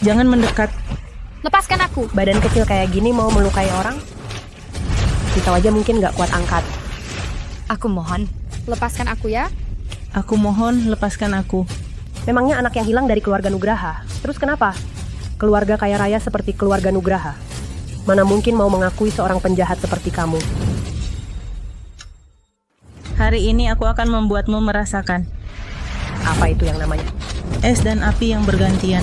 Jangan mendekat. Lepaskan aku. Badan kecil kayak gini mau melukai orang? Kita aja mungkin nggak kuat angkat. Aku mohon, lepaskan aku ya. Aku mohon, lepaskan aku. Memangnya anak yang hilang dari keluarga Nugraha? Terus kenapa? Keluarga kaya raya seperti keluarga Nugraha. Mana mungkin mau mengakui seorang penjahat seperti kamu? Hari ini aku akan membuatmu merasakan Apa itu yang namanya? es dan api yang bergantian.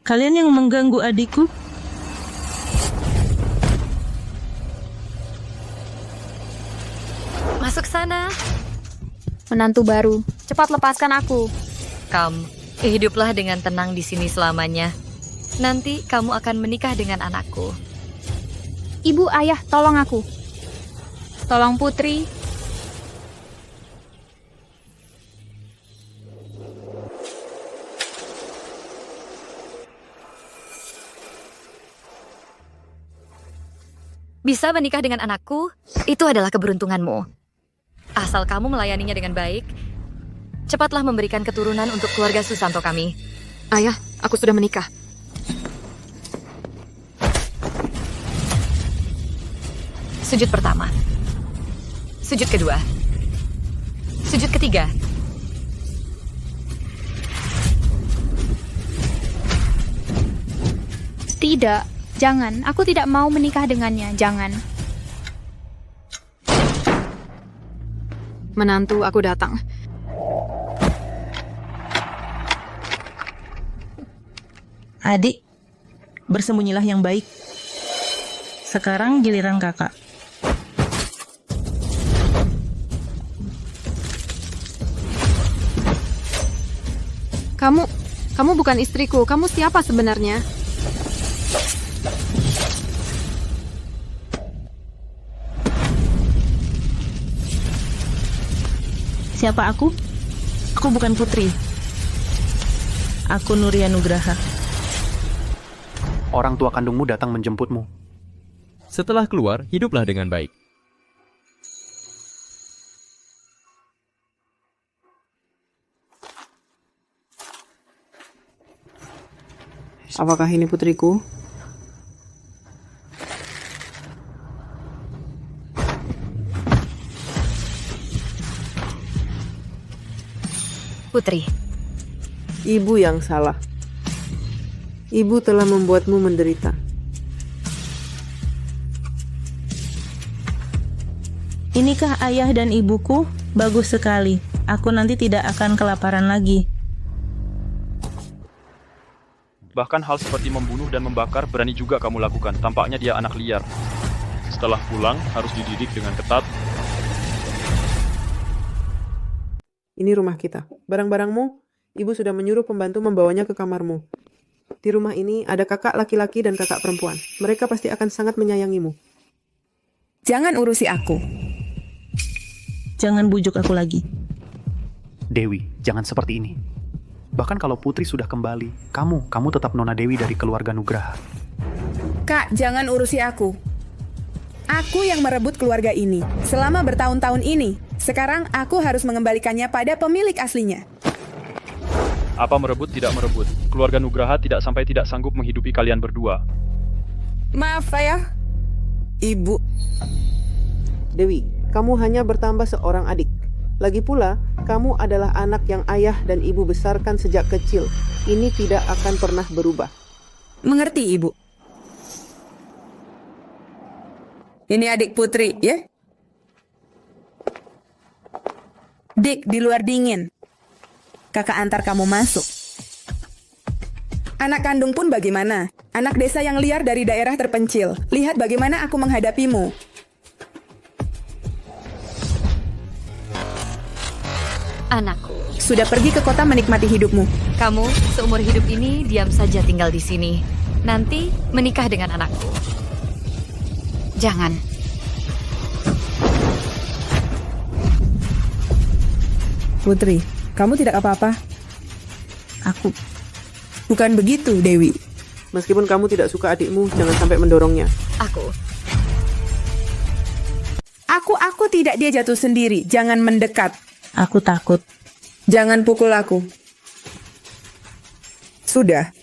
Kalian yang mengganggu adikku? Masuk sana. Menantu baru, cepat lepaskan aku. Kamu, hiduplah dengan tenang di sini selamanya. Nanti kamu akan menikah dengan anakku. Ibu, ayah, tolong aku. Tolong Putri. Bisa menikah dengan anakku, itu adalah keberuntunganmu. Asal kamu melayaninya dengan baik, cepatlah memberikan keturunan untuk keluarga Susanto kami. Ayah, aku sudah menikah. Sujud pertama. Sujud kedua. Sujud ketiga. Tidak, jangan. Aku tidak mau menikah dengannya. Jangan. Menantu, aku datang. Adik, bersembunyilah yang baik. Sekarang giliran kakak. Kamu bukan istriku. Kamu siapa sebenarnya? Siapa aku? Aku bukan putri. Aku Nuria Nugraha. Orang tua kandungmu datang menjemputmu. Setelah keluar, hiduplah dengan baik. Apakah ini putriku? Putri, Ibu yang salah. Ibu telah membuatmu menderita. Inikah ayah dan ibuku? Bagus sekali. Aku nanti tidak akan kelaparan lagi. Bahkan hal seperti membunuh dan membakar berani juga kamu lakukan. Tampaknya dia anak liar. Setelah pulang, harus dididik dengan ketat. Ini rumah kita. Barang-barangmu, ibu sudah menyuruh pembantu membawanya ke kamarmu. Di rumah ini ada kakak laki-laki dan kakak perempuan. Mereka pasti akan sangat menyayangimu. Jangan urusi aku. Jangan bujuk aku lagi. Dewi, jangan seperti ini. Bahkan kalau Putri sudah kembali, kamu tetap Nona Dewi dari keluarga Nugraha. Kak, jangan urusi aku. Aku yang merebut keluarga ini selama bertahun-tahun ini. Sekarang aku harus mengembalikannya pada pemilik aslinya. Apa merebut tidak merebut? Keluarga Nugraha tidak sanggup menghidupi kalian berdua. Maaf, ayah. Ibu. Dewi, kamu hanya bertambah seorang adik. Lagi pula, kamu adalah anak yang ayah dan ibu besarkan sejak kecil. Ini tidak akan pernah berubah. Mengerti, Ibu. Ini adik Putri, ya? Dik, di luar dingin. Kakak antar kamu masuk. Anak kandung pun bagaimana? Anak desa yang liar dari daerah terpencil. Lihat bagaimana aku menghadapimu. anakku. Sudah pergi ke kota menikmati hidupmu. Kamu seumur hidup ini diam saja tinggal di sini. Nanti menikah dengan anakku. Jangan. Putri, kamu tidak apa-apa. Bukan begitu, Dewi. Meskipun kamu tidak suka adikmu, jangan sampai mendorongnya. Aku tidak, dia jatuh sendiri. Jangan mendekat. Aku takut. Jangan pukul aku. Sudah.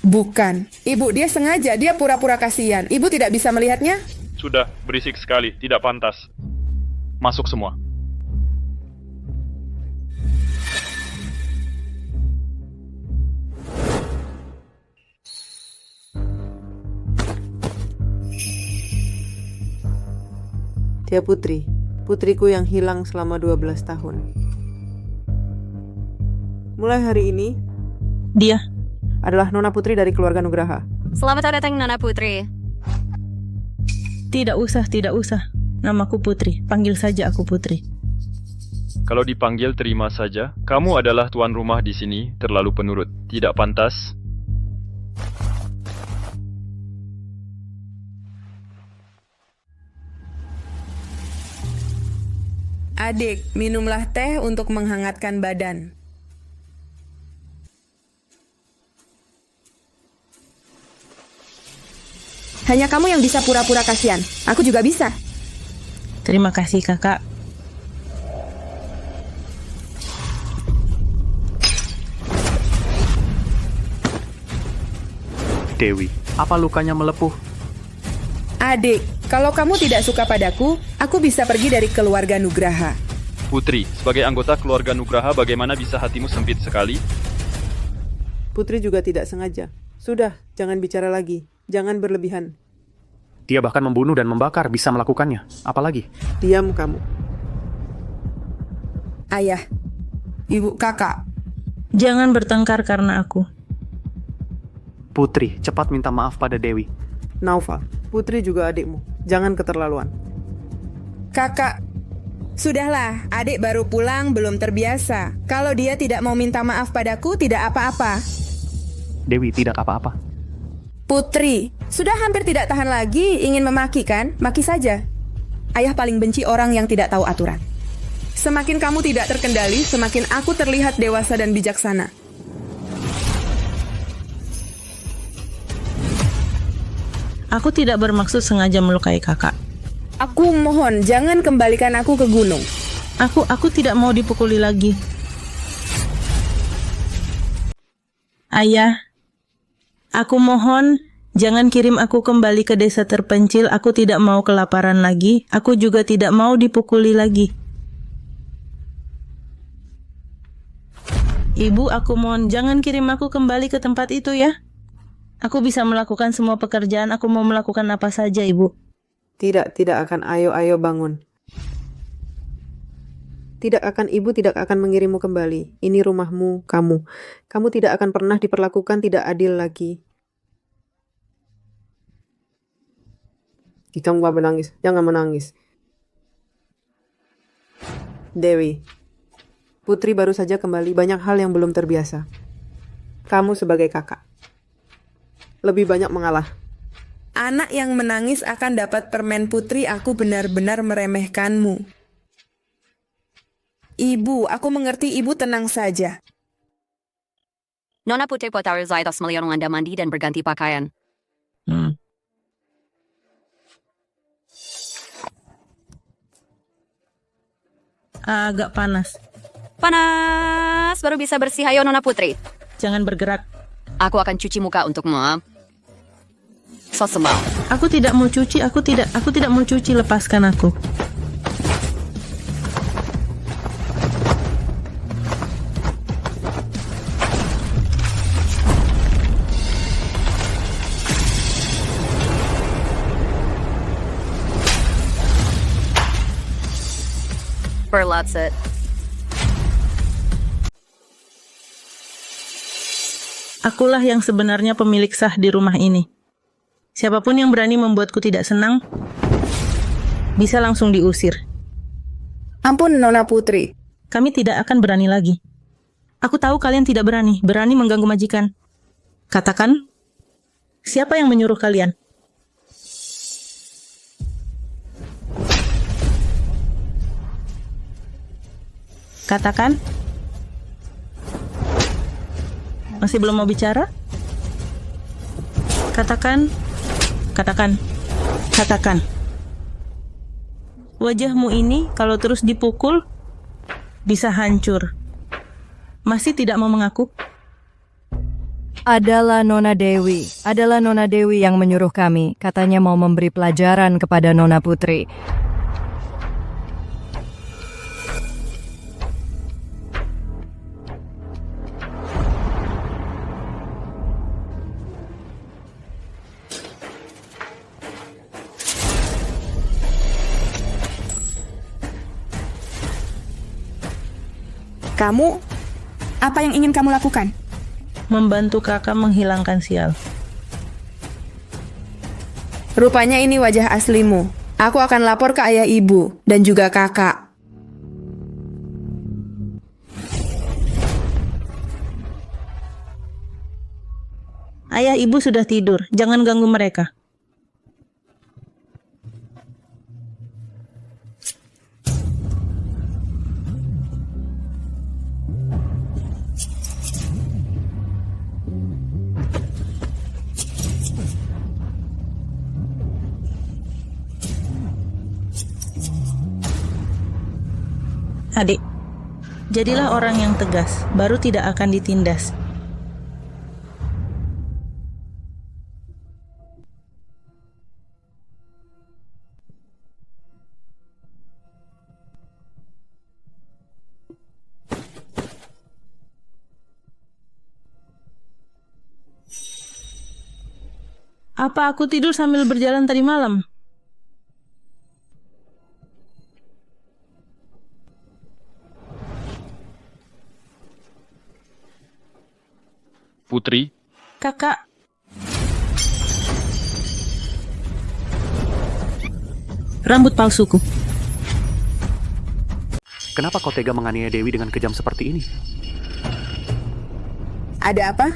Bukan. Ibu, dia sengaja. Dia pura-pura kasihan. Ibu tidak bisa melihatnya? Sudah, berisik sekali, tidak pantas. Masuk semua. Dia Putri, putriku yang hilang selama 12 tahun. Mulai hari ini, Dia. adalah Nona Putri dari keluarga Nugraha. Selamat datang, Nona Putri. Tidak usah. Namaku Putri. Panggil saja aku Putri. Kalau dipanggil terima saja. Kamu adalah tuan rumah di sini, terlalu penurut. Tidak pantas. Adik, minumlah teh untuk menghangatkan badan. Hanya kamu yang bisa pura-pura kasihan. Aku juga bisa. Terima kasih kakak. Dewi, apa lukanya melepuh? Adik, kalau kamu tidak suka padaku, aku bisa pergi dari keluarga Nugraha. Putri, sebagai anggota keluarga Nugraha, bagaimana bisa hatimu sempit sekali? Putri juga tidak sengaja. Sudah, jangan bicara lagi. Jangan berlebihan. Dia bahkan membunuh dan membakar, bisa melakukannya. Apalagi? Diam kamu. Ayah, ibu, kakak. Jangan bertengkar karena aku. Putri, cepat minta maaf pada Dewi. Naufal, Putri juga adikmu. Jangan keterlaluan. Kakak, sudahlah, adik baru pulang, belum terbiasa. Kalau dia tidak mau minta maaf padaku, tidak apa-apa. Dewi tidak apa-apa. Putri, sudah hampir tidak tahan lagi, ingin memaki kan? Maki saja. Ayah paling benci orang yang tidak tahu aturan. Semakin kamu tidak terkendali, semakin aku terlihat dewasa dan bijaksana. Aku tidak bermaksud sengaja melukai kakak. Aku mohon, jangan kembalikan aku ke gunung. Aku tidak mau dipukuli lagi. Ayah, aku mohon, jangan kirim aku kembali ke desa terpencil. Aku tidak mau kelaparan lagi. Aku juga tidak mau dipukuli lagi. Ibu, aku mohon, jangan kirim aku kembali ke tempat itu ya. Aku bisa melakukan semua pekerjaan. Aku mau melakukan apa saja, Ibu. Tidak akan. Ayo bangun. Ibu tidak akan mengirimmu kembali. Ini rumahmu, kamu. Kamu tidak akan pernah diperlakukan tidak adil lagi. Kamu gak menangis. Jangan menangis. Dewi, Putri baru saja kembali. Banyak hal yang belum terbiasa. Kamu sebagai kakak lebih banyak mengalah. Anak yang menangis akan dapat permen Putri, aku benar-benar meremehkanmu. Ibu, aku mengerti, ibu tenang saja. Nona Putri Potari Zaitos melihat Anda mandi dan berganti pakaian. Agak panas. Panas, baru bisa bersih. Ayo Nona Putri. Jangan bergerak. Aku akan cuci muka untukmu. So semau. Aku tidak mau cuci. Aku tidak mau cuci. Lepaskan aku. Berlatset. Akulah yang sebenarnya pemilik sah di rumah ini. Siapapun yang berani membuatku tidak senang, bisa langsung diusir. Ampun, Nona Putri. Kami tidak akan berani lagi. Aku tahu kalian tidak berani mengganggu majikan. Katakan, siapa yang menyuruh kalian? Katakan, Masih belum mau bicara? Katakan. Katakan. Katakan. Wajahmu ini kalau terus dipukul bisa hancur. Masih tidak mau mengaku? Adalah Nona Dewi yang menyuruh kami. Katanya mau memberi pelajaran kepada Nona Putri. Kamu, apa yang ingin kamu lakukan? Membantu kakak menghilangkan sial. Rupanya ini wajah aslimu. Aku akan lapor ke ayah ibu dan juga kakak. Ayah ibu sudah tidur, jangan ganggu mereka. Adik, jadilah orang yang tegas, baru tidak akan ditindas. Apa aku tidur sambil berjalan tadi malam? Putri, Kakak. Rambut palsuku. Kenapa kau tega menganiaya Dewi dengan kejam seperti ini? Ada apa?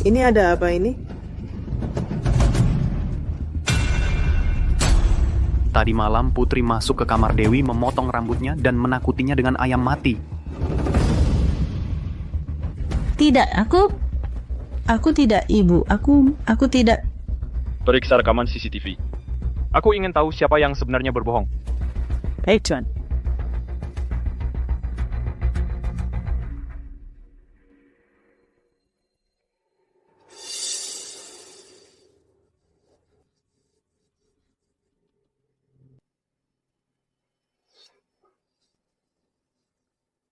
Ini ada apa ini? Tadi malam Putri masuk ke kamar Dewi, memotong rambutnya dan menakutinya dengan ayam mati. Tidak, aku tidak, Ibu. Aku tidak. periksa rekaman CCTV. Aku ingin tahu siapa yang sebenarnya berbohong. Baik, Tuan.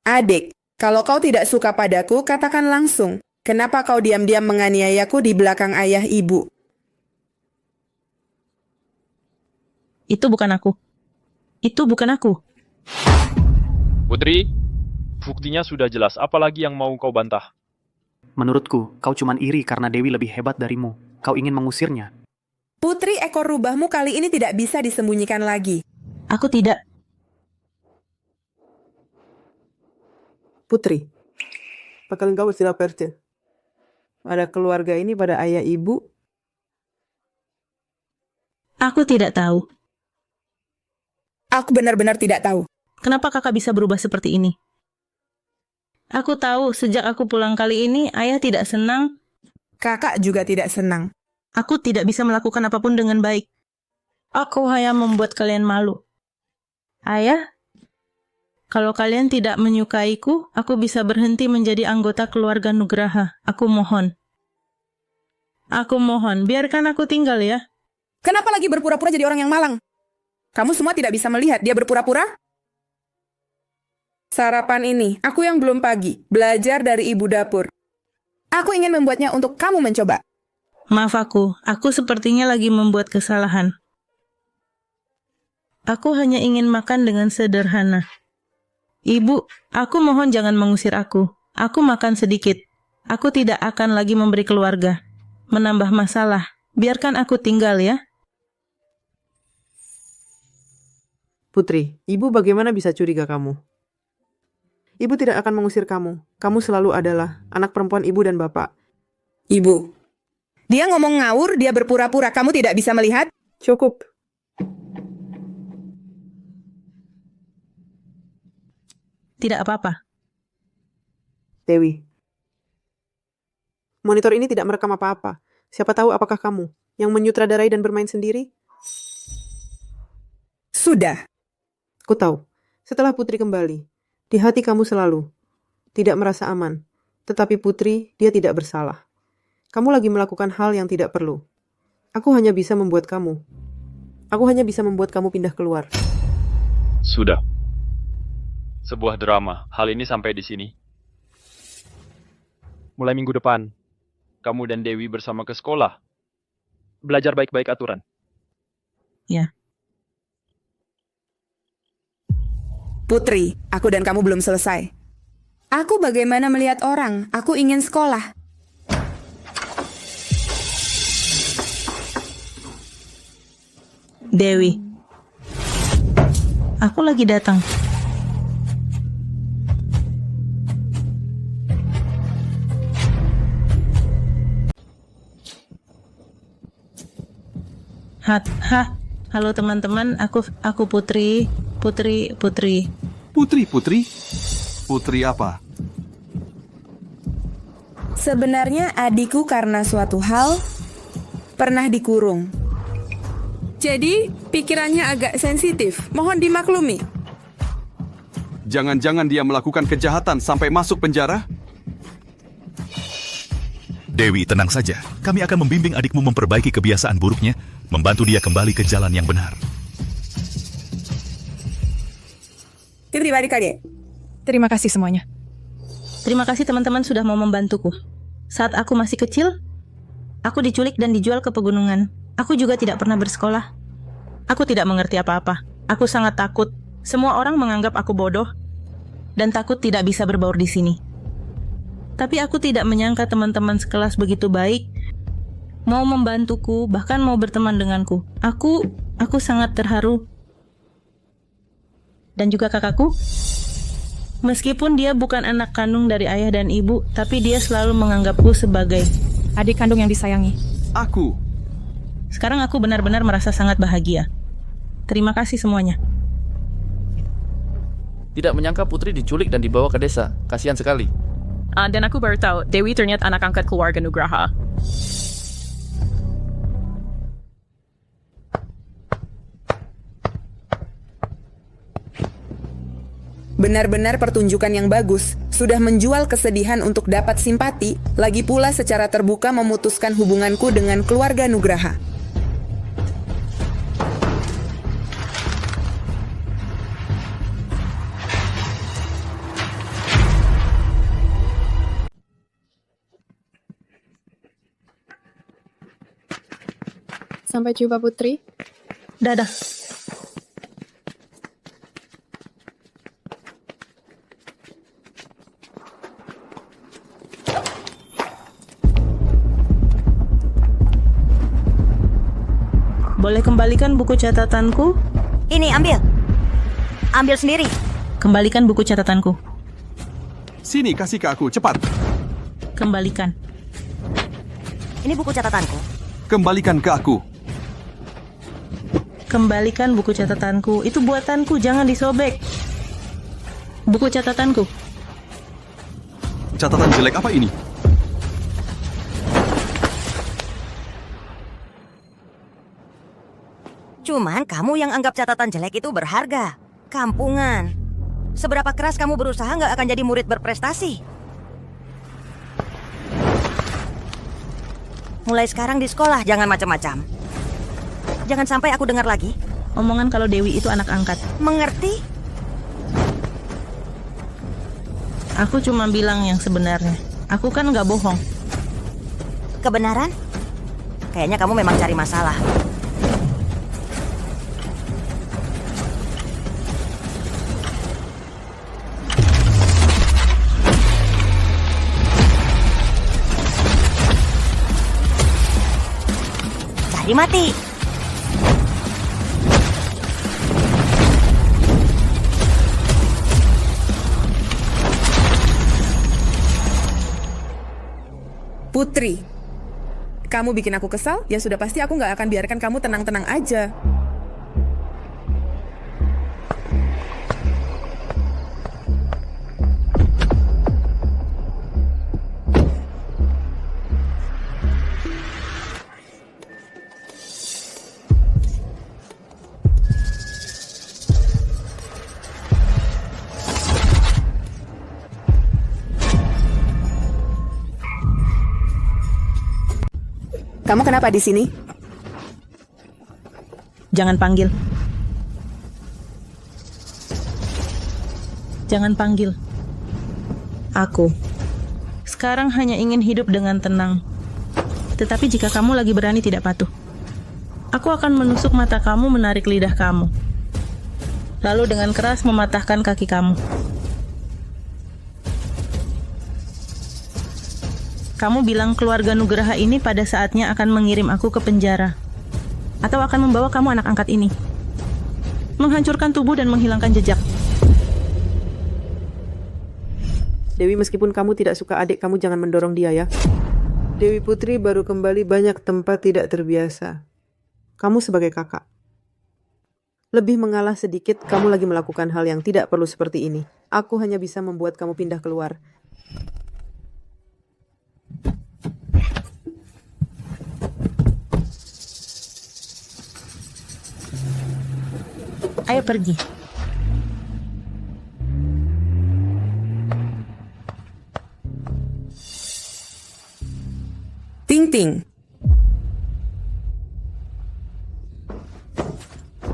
Adik, kalau kau tidak suka padaku, katakan langsung. Kenapa kau diam-diam menganiayaku di belakang ayah ibu? Itu bukan aku. Itu bukan aku. Putri, buktinya sudah jelas. Apalagi yang mau kau bantah? Menurutku, kau cuman iri karena Dewi lebih hebat darimu. Kau ingin mengusirnya. Putri ekor rubahmu kali ini tidak bisa disembunyikan lagi. Aku tidak. Putri, bakal engkau bersilah percaya. Pada keluarga ini, pada ayah ibu. Aku tidak tahu. Aku benar-benar tidak tahu. Kenapa kakak bisa berubah seperti ini? Aku tahu sejak aku pulang kali ini, ayah tidak senang. Kakak juga tidak senang. Aku tidak bisa melakukan apapun dengan baik. Aku hanya membuat kalian malu. Ayah, kalau kalian tidak menyukaiku, aku bisa berhenti menjadi anggota keluarga Nugraha. Aku mohon. Aku mohon, biarkan aku tinggal ya. Kenapa lagi berpura-pura jadi orang yang malang? Kamu semua tidak bisa melihat dia berpura-pura? Sarapan ini, aku yang belum pagi, belajar dari ibu dapur. Aku ingin membuatnya untuk kamu mencoba. Maaf aku sepertinya lagi membuat kesalahan. Aku hanya ingin makan dengan sederhana. Ibu, aku mohon jangan mengusir aku. Aku makan sedikit. Aku tidak akan lagi memberi keluarga. Menambah masalah. Biarkan aku tinggal ya. Putri, ibu bagaimana bisa curiga kamu? Ibu tidak akan mengusir kamu. Kamu selalu adalah anak perempuan ibu dan bapak. Ibu, dia ngomong ngawur, dia berpura-pura. Kamu tidak bisa melihat? Cukup. Tidak apa-apa. Dewi, Monitor ini tidak merekam apa-apa. Siapa tahu apakah kamu yang menyutradarai dan bermain sendiri? Sudah. Ku tahu, setelah Putri kembali, di hati kamu selalu tidak merasa aman. Tetapi Putri, dia tidak bersalah. Kamu lagi melakukan hal yang tidak perlu. Aku hanya bisa membuat kamu pindah keluar. Sudah. Sebuah drama. Hal ini sampai di sini. Mulai minggu depan, kamu dan Dewi bersama ke sekolah. Belajar baik-baik aturan. Ya. Putri, aku dan kamu belum selesai. Aku bagaimana melihat orang? Aku ingin sekolah. Dewi. Aku lagi datang. Halo teman-teman, aku Putri. Putri apa? Sebenarnya adikku karena suatu hal pernah dikurung. Jadi, pikirannya agak sensitif. Mohon dimaklumi. Jangan-jangan dia melakukan kejahatan sampai masuk penjara? Dewi, tenang saja. Kami akan membimbing adikmu memperbaiki kebiasaan buruknya, membantu dia kembali ke jalan yang benar. Terima kasih semuanya. Terima kasih teman-teman sudah mau membantuku. Saat aku masih kecil, aku diculik dan dijual ke pegunungan. Aku juga tidak pernah bersekolah. Aku tidak mengerti apa-apa. Aku sangat takut. Semua orang menganggap aku bodoh dan takut tidak bisa berbaur di sini. Tapi aku tidak menyangka teman-teman sekelas begitu baik, mau membantuku, bahkan mau berteman denganku. Aku sangat terharu. Dan juga kakakku, meskipun dia bukan anak kandung dari ayah dan ibu, tapi dia selalu menganggapku sebagai adik kandung yang disayangi. Aku. Sekarang aku benar-benar merasa sangat bahagia. Terima kasih semuanya. Tidak menyangka Putri diculik dan dibawa ke desa. Kasihan sekali. Dan aku baru tahu, Dewi ternyata anak angkat keluarga Nugraha. Benar-benar pertunjukan yang bagus. Sudah menjual kesedihan untuk dapat simpati, lagi pula secara terbuka memutuskan hubunganku dengan keluarga Nugraha. Sampai jumpa, Putri. Dadah. Boleh kembalikan buku catatanku? Ini, ambil. Ambil sendiri. Kembalikan buku catatanku. Sini, kasih ke aku, cepat. Kembalikan. Ini buku catatanku. Kembalikan ke aku. Kembalikan buku catatanku. Itu buatanku, jangan disobek. Buku catatanku. Catatan jelek apa ini? Cuman kamu yang anggap catatan jelek itu berharga. Kampungan. Seberapa keras kamu berusaha nggak akan jadi murid berprestasi. Mulai sekarang di sekolah jangan macam-macam. Jangan sampai aku dengar lagi omongan kalau Dewi itu anak angkat. Mengerti? Aku cuma bilang yang sebenarnya. Aku kan nggak bohong. Kebenaran? Kayaknya kamu memang cari masalah. Cari mati. Putri, kamu bikin aku kesal? Ya sudah pasti aku nggak akan biarkan kamu tenang-tenang aja. Kamu kenapa di sini? Jangan panggil. Jangan panggil. Aku sekarang hanya ingin hidup dengan tenang. Tetapi jika kamu lagi berani tidak patuh, aku akan menusuk mata kamu, menarik lidah kamu, lalu dengan keras mematahkan kaki kamu. Kamu bilang keluarga Nugraha ini pada saatnya akan mengirim aku ke penjara, atau akan membawa kamu anak angkat ini, menghancurkan tubuh dan menghilangkan jejak. Dewi, meskipun kamu tidak suka adik kamu, jangan mendorong dia ya. Dewi Putri baru kembali, banyak tempat tidak terbiasa. Kamu sebagai kakak lebih mengalah sedikit, kamu lagi melakukan hal yang tidak perlu seperti ini. Aku hanya bisa membuat kamu pindah keluar. Ayo pergi. Ting Ting.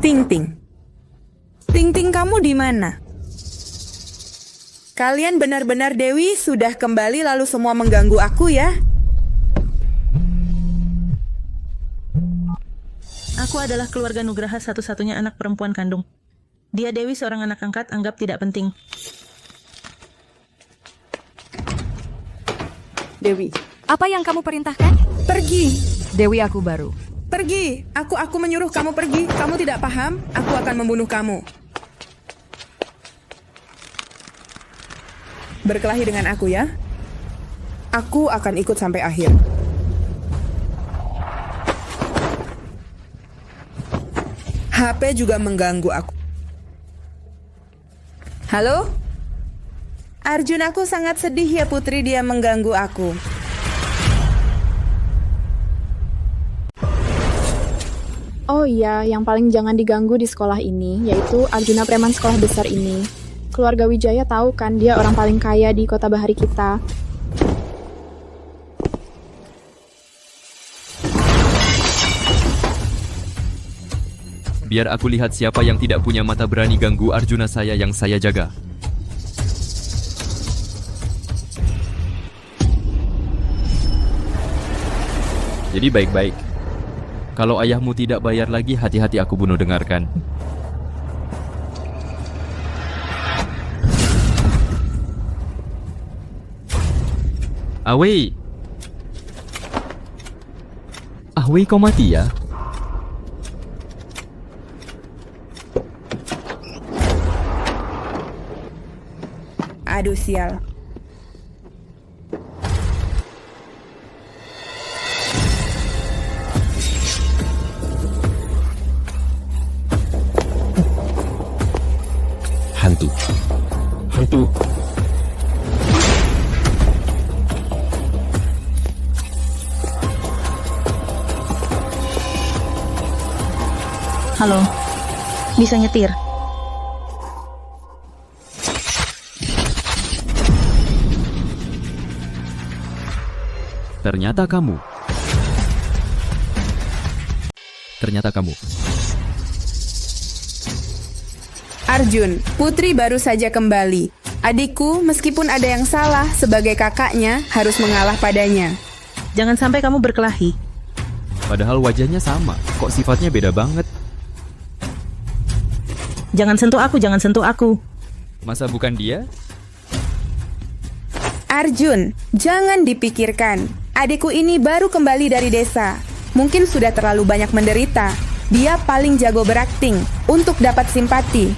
Ting Ting. Ting Ting, kamu di mana? Kalian benar-benar Dewi sudah kembali lalu semua mengganggu aku ya? Aku adalah keluarga Nugraha, satu-satunya anak perempuan kandung. Dia Dewi, seorang anak angkat, anggap tidak penting. Dewi. Apa yang kamu perintahkan? Pergi. Dewi, aku baru. Pergi. Aku menyuruh kamu pergi. Kamu tidak paham? Aku akan membunuh kamu. Berkelahi dengan aku ya. Aku akan ikut sampai akhir. HP juga mengganggu aku. Halo? Arjun, aku sangat sedih ya Putri, dia mengganggu aku. Oh iya, yang paling jangan diganggu di sekolah ini, yaitu Arjuna preman sekolah besar ini. Keluarga Wijaya tahu kan dia orang paling kaya di kota Bahari kita. Biar aku lihat siapa yang tidak punya mata berani ganggu Arjuna saya yang saya jaga. Jadi baik-baik. Kalau ayahmu tidak bayar lagi, hati-hati aku bunuh, dengarkan. Awei! Awei, kau mati ya? Aduh, sial. Hantu. Hantu. Halo, bisa nyetir? Ternyata kamu. Arjun, Putri baru saja kembali. Adikku, meskipun ada yang salah, sebagai kakaknya harus mengalah padanya. Jangan sampai kamu berkelahi. Padahal wajahnya sama, kok sifatnya beda banget. Jangan sentuh aku, jangan sentuh aku. Masa bukan dia? Arjun, jangan dipikirkan. Adikku ini baru kembali dari desa. Mungkin sudah terlalu banyak menderita. Dia paling jago berakting untuk dapat simpati.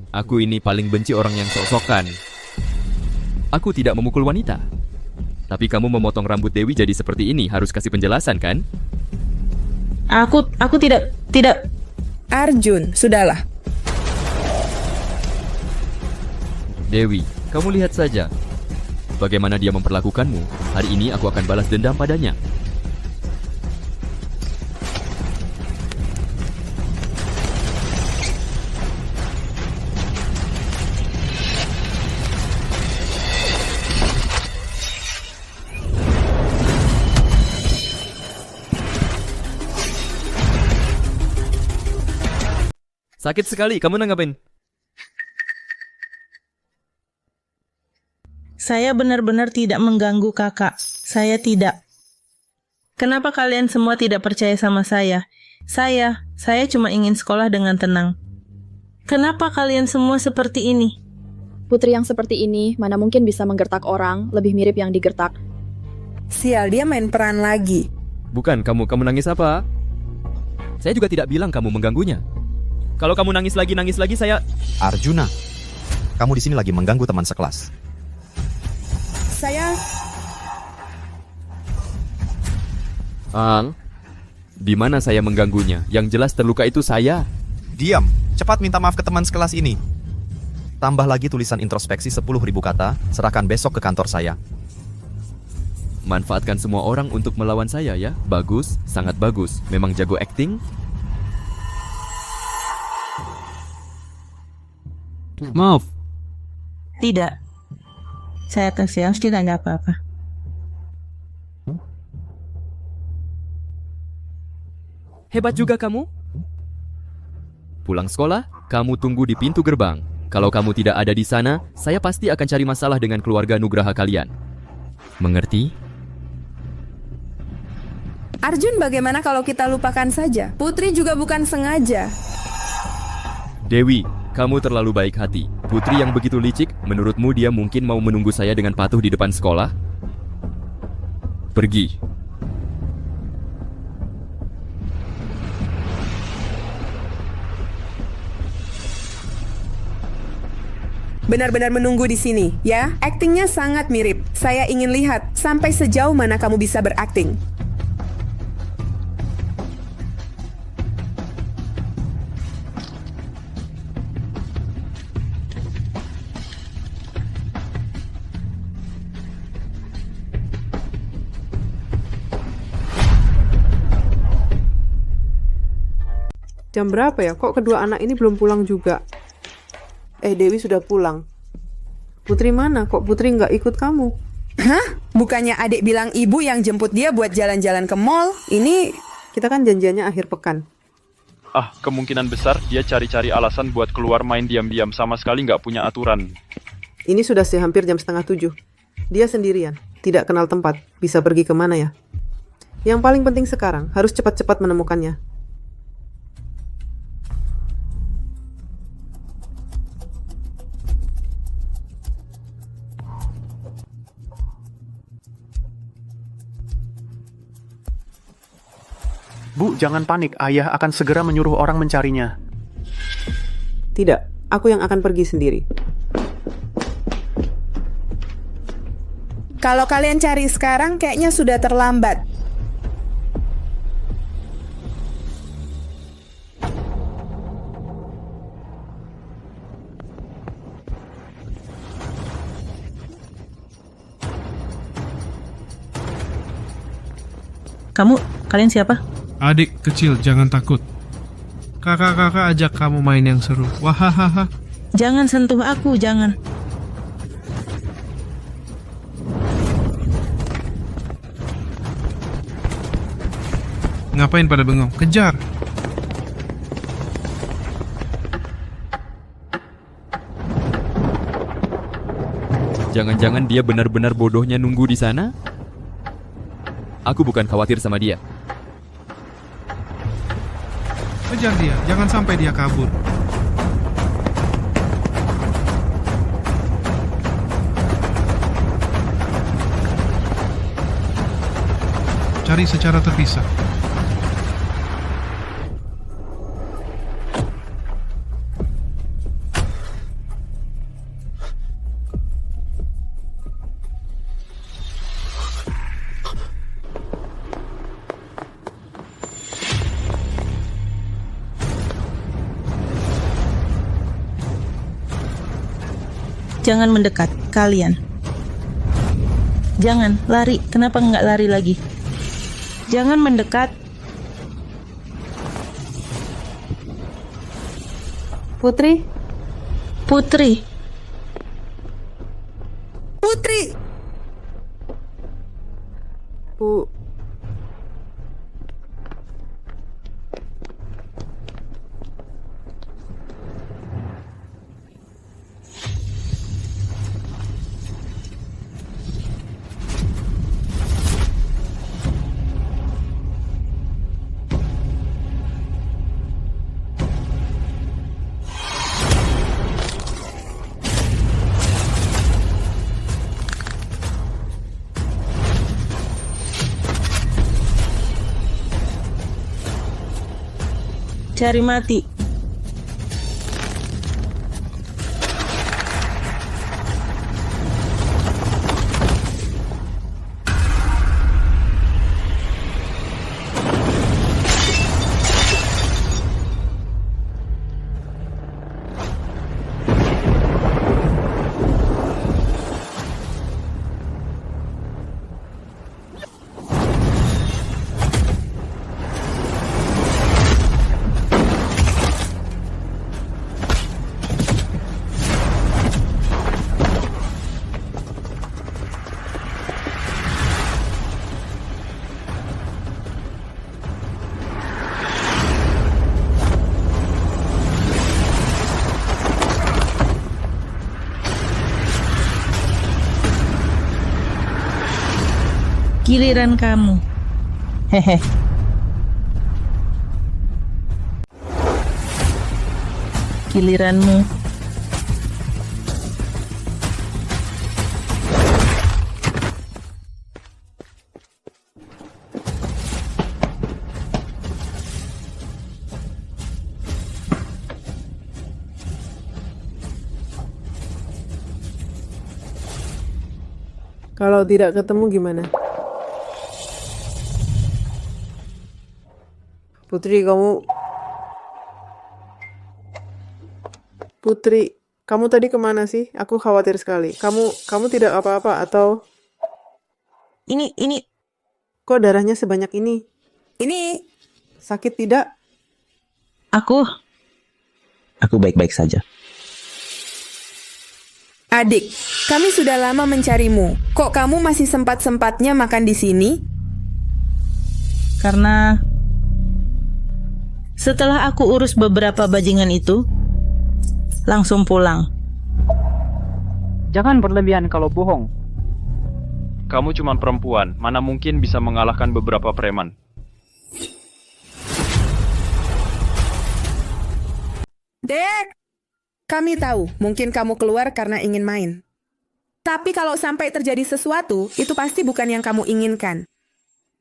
Aku ini paling benci orang yang sok-sokan. Aku tidak memukul wanita. Tapi kamu memotong rambut Dewi jadi seperti ini, harus kasih penjelasan kan? Aku tidak. Arjun, sudahlah. Dewi, kamu lihat saja bagaimana dia memperlakukanmu. Hari ini aku akan balas dendam padanya. Sakit sekali, kamu nanggapin? Saya benar-benar tidak mengganggu kakak. Saya tidak. Kenapa kalian semua tidak percaya sama saya? Saya cuma ingin sekolah dengan tenang. Kenapa kalian semua seperti ini? Putri yang seperti ini mana mungkin bisa menggertak orang, lebih mirip yang digertak. Sial, dia main peran lagi. Bukan, kamu nangis apa? Saya juga tidak bilang kamu mengganggunya. Kalau kamu nangis lagi saya... Arjuna, kamu di sini lagi mengganggu teman sekelas. Saya... Di mana saya mengganggunya? Yang jelas terluka itu saya. Diam, cepat minta maaf ke teman sekelas ini. Tambah lagi tulisan introspeksi 10.000 kata, serahkan besok ke kantor saya. Manfaatkan semua orang untuk melawan saya ya. Bagus, sangat bagus. Memang jago acting. Maaf. Tidak. Saya tersiang, tidak ada apa-apa. Hebat juga kamu. Pulang sekolah, kamu tunggu di pintu gerbang. Kalau kamu tidak ada di sana, saya pasti akan cari masalah dengan keluarga Nugraha kalian. Mengerti? Arjun, bagaimana kalau kita lupakan saja? Putri juga bukan sengaja. Dewi, kamu terlalu baik hati. Putri yang begitu licik, menurutmu dia mungkin mau menunggu saya dengan patuh di depan sekolah? Pergi. Benar-benar menunggu di sini, ya? Aktingnya sangat mirip. Saya ingin lihat sampai sejauh mana kamu bisa berakting. Jam berapa ya? Kok kedua anak ini belum pulang juga? Dewi sudah pulang. Putri mana? Kok Putri nggak ikut kamu? Hah? Bukannya adik bilang ibu yang jemput dia buat jalan-jalan ke mall? Ini... Kita kan janjiannya akhir pekan. Kemungkinan besar dia cari-cari alasan buat keluar main diam-diam, sama sekali nggak punya aturan. Ini sudah hampir jam 6:30. Dia sendirian, tidak kenal tempat. Bisa pergi kemana ya? Yang paling penting sekarang, harus cepat-cepat menemukannya. Bu, jangan panik. Ayah akan segera menyuruh orang mencarinya. Tidak, aku yang akan pergi sendiri. Kalau kalian cari sekarang, kayaknya sudah terlambat. Kalian siapa? Adik kecil, jangan takut. Kakak-kakak ajak kamu main yang seru. Wahahaha. Jangan sentuh aku, jangan. Ngapain pada bengong? Kejar. Jangan-jangan dia benar-benar bodohnya nunggu di sana? Aku bukan khawatir sama dia. Kejar dia, jangan sampai dia kabur. Cari secara terpisah. Jangan mendekat, kalian. Jangan, lari. Kenapa nggak lari lagi? Jangan mendekat. Putri? Putri. Putri! Bu... mencari mati. Giliran kamu. Hehe. Giliranmu. Kalau tidak ketemu gimana? Putri, kamu tadi kemana sih? Aku khawatir sekali. Kamu tidak apa-apa atau? Ini. Kok darahnya sebanyak ini? Ini. Sakit tidak? Aku baik-baik saja. Adik, kami sudah lama mencarimu. Kok kamu masih sempat-sempatnya makan di sini? Karena setelah aku urus beberapa bajingan itu, langsung pulang. Jangan berlebihan kalau bohong. Kamu cuma perempuan, mana mungkin bisa mengalahkan beberapa preman. Dek, kami tahu mungkin kamu keluar karena ingin main. Tapi kalau sampai terjadi sesuatu, itu pasti bukan yang kamu inginkan.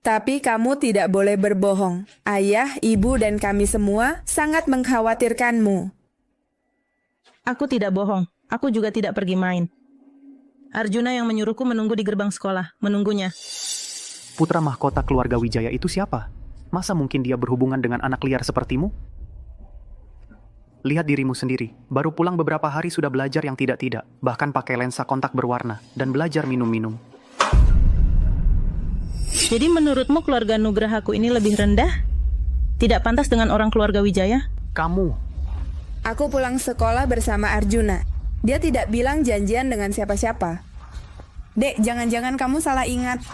Tapi kamu tidak boleh berbohong. Ayah, ibu, dan kami semua sangat mengkhawatirkanmu. Aku tidak bohong. Aku juga tidak pergi main. Arjuna yang menyuruhku menunggu di gerbang sekolah. Menunggunya. Putra mahkota keluarga Wijaya itu siapa? Masa mungkin dia berhubungan dengan anak liar sepertimu? Lihat dirimu sendiri. Baru pulang beberapa hari sudah belajar yang tidak-tidak. Bahkan pakai lensa kontak berwarna. Dan belajar minum-minum. Jadi menurutmu keluarga Nugrahaku ini lebih rendah? Tidak pantas dengan orang keluarga Wijaya? Kamu. Aku pulang sekolah bersama Arjuna. Dia tidak bilang janjian dengan siapa-siapa. Dek, jangan-jangan kamu salah ingat.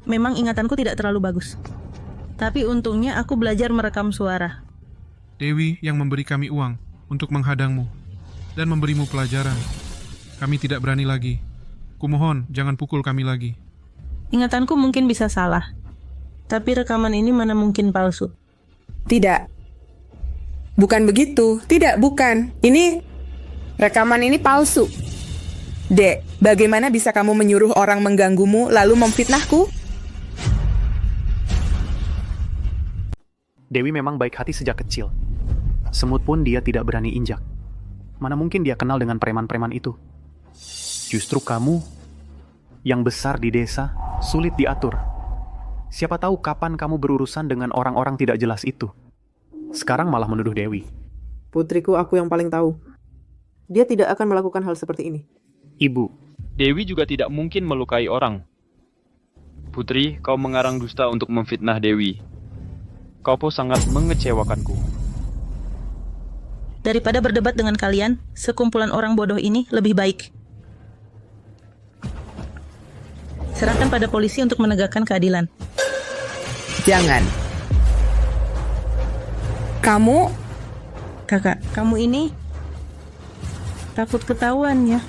Memang ingatanku tidak terlalu bagus. Tapi untungnya aku belajar merekam suara. Dewi yang memberi kami uang untuk menghadangmu dan memberimu pelajaran. Kami tidak berani lagi. Kumohon, jangan pukul kami lagi. Ingatanku mungkin bisa salah. Tapi rekaman ini mana mungkin palsu? Tidak. Bukan begitu. Tidak, bukan. Rekaman ini palsu. Dek, bagaimana bisa kamu menyuruh orang mengganggumu lalu memfitnahku? Dewi memang baik hati sejak kecil. Semut pun dia tidak berani injak. Mana mungkin dia kenal dengan preman-preman itu? Justru kamu yang besar di desa sulit diatur. Siapa tahu kapan kamu berurusan dengan orang-orang tidak jelas itu. Sekarang malah menuduh Dewi. Putriku, aku yang paling tahu. Dia tidak akan melakukan hal seperti ini. Ibu. Dewi juga tidak mungkin melukai orang. Putri, kau mengarang dusta untuk memfitnah Dewi. Kau pun sangat mengecewakanku. Daripada berdebat dengan kalian, sekumpulan orang bodoh ini lebih baik. Serahkan pada polisi untuk menegakkan keadilan. Jangan. Kamu? Kakak, kamu ini takut ketahuan ya?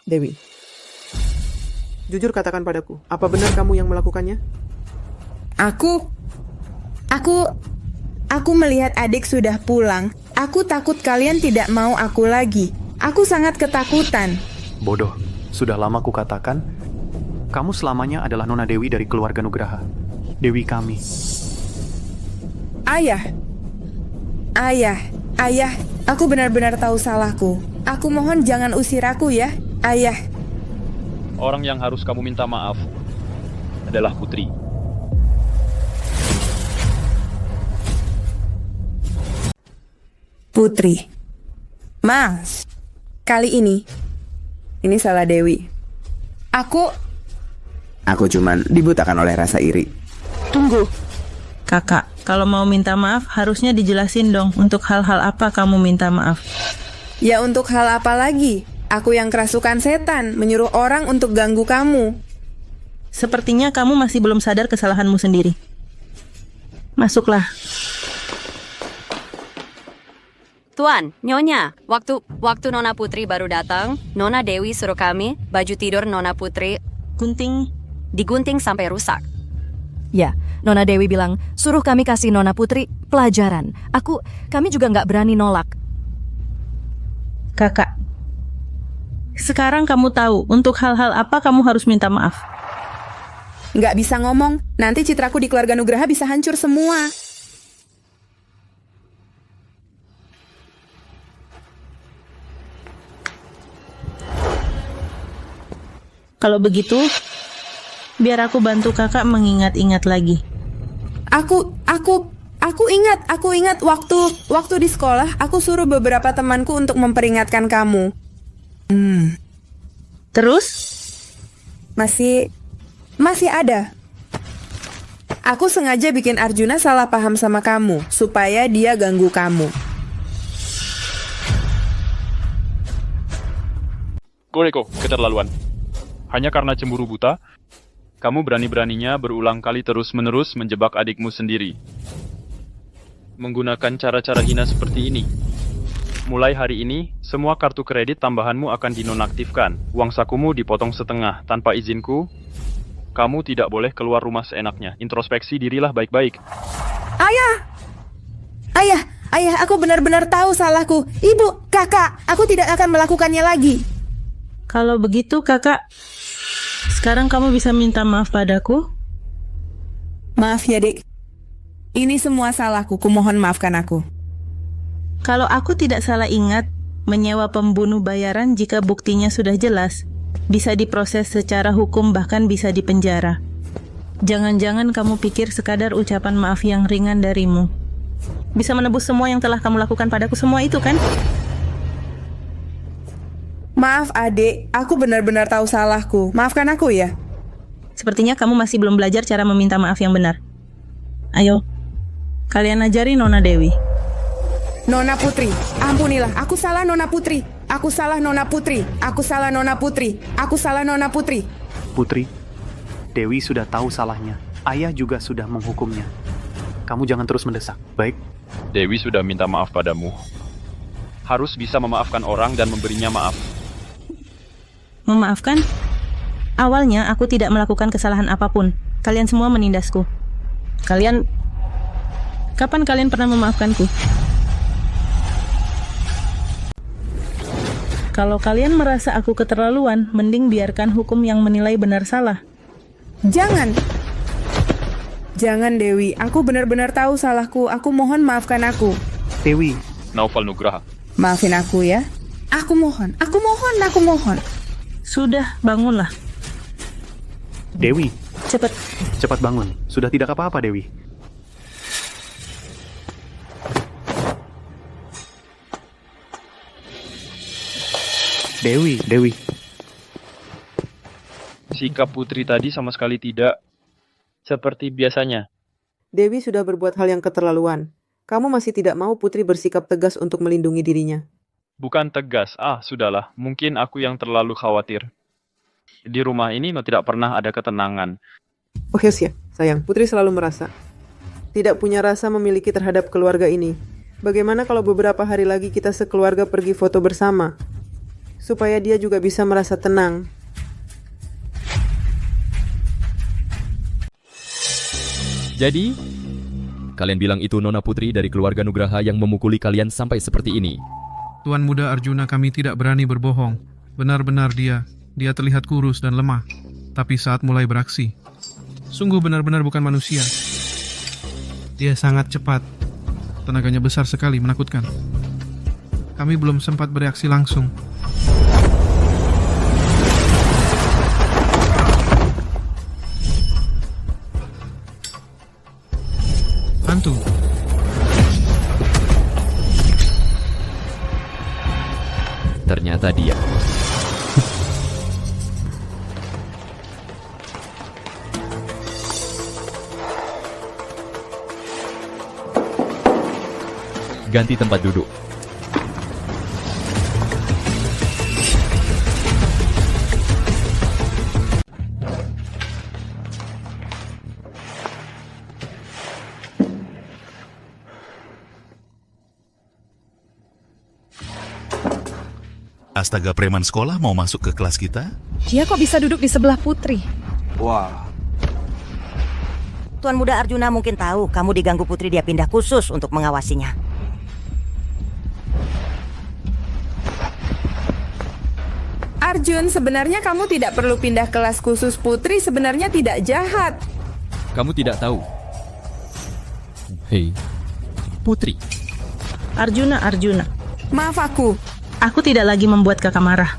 Dewi, jujur katakan padaku, apa benar kamu yang melakukannya? Aku melihat adik sudah pulang. Aku takut kalian tidak mau aku lagi. Aku sangat ketakutan. Bodoh. Sudah lama kukatakan, kamu selamanya adalah Nona Dewi dari keluarga Nugraha. Dewi kami. Ayah. Ayah, aku benar-benar tahu salahku. Aku mohon jangan usir aku ya, Ayah. Orang yang harus kamu minta maaf adalah Putri. Putri. Mas, kali ini salah Dewi. Aku cuman dibutakan oleh rasa iri. Tunggu. Kakak, kalau mau minta maaf harusnya dijelasin dong untuk hal-hal apa kamu minta maaf. Ya untuk hal apa lagi? Aku yang kerasukan setan, menyuruh orang untuk ganggu kamu. Sepertinya kamu masih belum sadar kesalahanmu sendiri. Masuklah. Tuan, Nyonya, waktu Nona Putri baru datang, Nona Dewi suruh kami baju tidur Nona Putri digunting sampai rusak. Ya, Nona Dewi bilang, suruh kami kasih Nona Putri pelajaran. Kami juga nggak berani nolak. Kakak, sekarang kamu tahu untuk hal-hal apa kamu harus minta maaf. Nggak bisa ngomong, nanti citraku di keluarga Nugraha bisa hancur semua. Kalau begitu, biar aku bantu kakak mengingat-ingat lagi. Aku ingat waktu di sekolah aku suruh beberapa temanku untuk memperingatkan kamu. Terus? Masih ada. Aku sengaja bikin Arjuna salah paham sama kamu supaya dia ganggu kamu. Goreko, keterlaluan. Hanya karena cemburu buta, kamu berani-beraninya berulang kali terus-menerus menjebak adikmu sendiri. Menggunakan cara-cara hina seperti ini. Mulai hari ini, semua kartu kredit tambahanmu akan dinonaktifkan. Uang sakumu dipotong setengah tanpa izinku. Kamu tidak boleh keluar rumah seenaknya. Introspeksi dirilah baik-baik. Ayah, aku benar-benar tahu salahku. Ibu, kakak, aku tidak akan melakukannya lagi. Kalau begitu kakak, sekarang kamu bisa minta maaf padaku? Maaf ya, Dek. Ini semua salahku, kumohon maafkan aku. Kalau aku tidak salah ingat, menyewa pembunuh bayaran jika buktinya sudah jelas, bisa diproses secara hukum bahkan bisa dipenjara. Jangan-jangan kamu pikir sekadar ucapan maaf yang ringan darimu bisa menebus semua yang telah kamu lakukan padaku semua itu kan? Maaf adik, aku benar-benar tahu salahku. Maafkan aku ya. Sepertinya kamu masih belum belajar cara meminta maaf yang benar. Ayo, kalian ajari Nona Dewi. Nona Putri, ampunilah. Aku salah Nona Putri. Aku salah Nona Putri. Aku salah Nona Putri. Aku salah Nona Putri. Putri, Dewi sudah tahu salahnya. Ayah juga sudah menghukumnya. Kamu jangan terus mendesak, baik? Dewi sudah minta maaf padamu. Harus bisa memaafkan orang dan memberinya maaf. Memaafkan? Awalnya aku tidak melakukan kesalahan apapun. Kalian semua menindasku. Kapan kalian pernah memaafkanku? Kalau kalian merasa aku keterlaluan, mending biarkan hukum yang menilai benar salah. Jangan Dewi, aku benar-benar tahu salahku. Aku mohon maafkan aku. Dewi. Naufal Nugraha. Maafin aku ya. Aku mohon. Sudah, bangunlah. Dewi. Cepat bangun. Sudah tidak apa-apa, Dewi. Dewi. Sikap Putri tadi sama sekali tidak seperti biasanya. Dewi sudah berbuat hal yang keterlaluan. Kamu masih tidak mau Putri bersikap tegas untuk melindungi dirinya. Bukan tegas, sudahlah. Mungkin aku yang terlalu khawatir. Di rumah ini tidak pernah ada ketenangan. Oh ya, sayang, Putri selalu merasa tidak punya rasa memiliki terhadap keluarga ini. Bagaimana kalau beberapa hari lagi kita sekeluarga pergi foto bersama? Supaya dia juga bisa merasa tenang. Jadi, kalian bilang itu Nona Putri dari keluarga Nugraha yang memukuli kalian sampai seperti ini. Tuan Muda Arjuna, kami tidak berani berbohong. Benar-benar dia. dia terlihat kurus dan lemah, tapi saat mulai beraksi, sungguh benar-benar bukan manusia. Dia sangat cepat, tenaganya besar sekali, menakutkan. Kami belum sempat bereaksi langsung. Hantu. Ternyata dia. Ganti tempat duduk. Astaga, preman sekolah mau masuk ke kelas kita? Dia kok bisa duduk di sebelah Putri? Wah. Tuan Muda Arjuna mungkin tahu kamu diganggu Putri, dia pindah khusus untuk mengawasinya. Arjun, sebenarnya kamu tidak perlu pindah kelas khusus. Putri sebenarnya tidak jahat. Kamu tidak tahu. Hei, Putri. Arjuna. Maaf aku. Aku tidak lagi membuat kakak marah.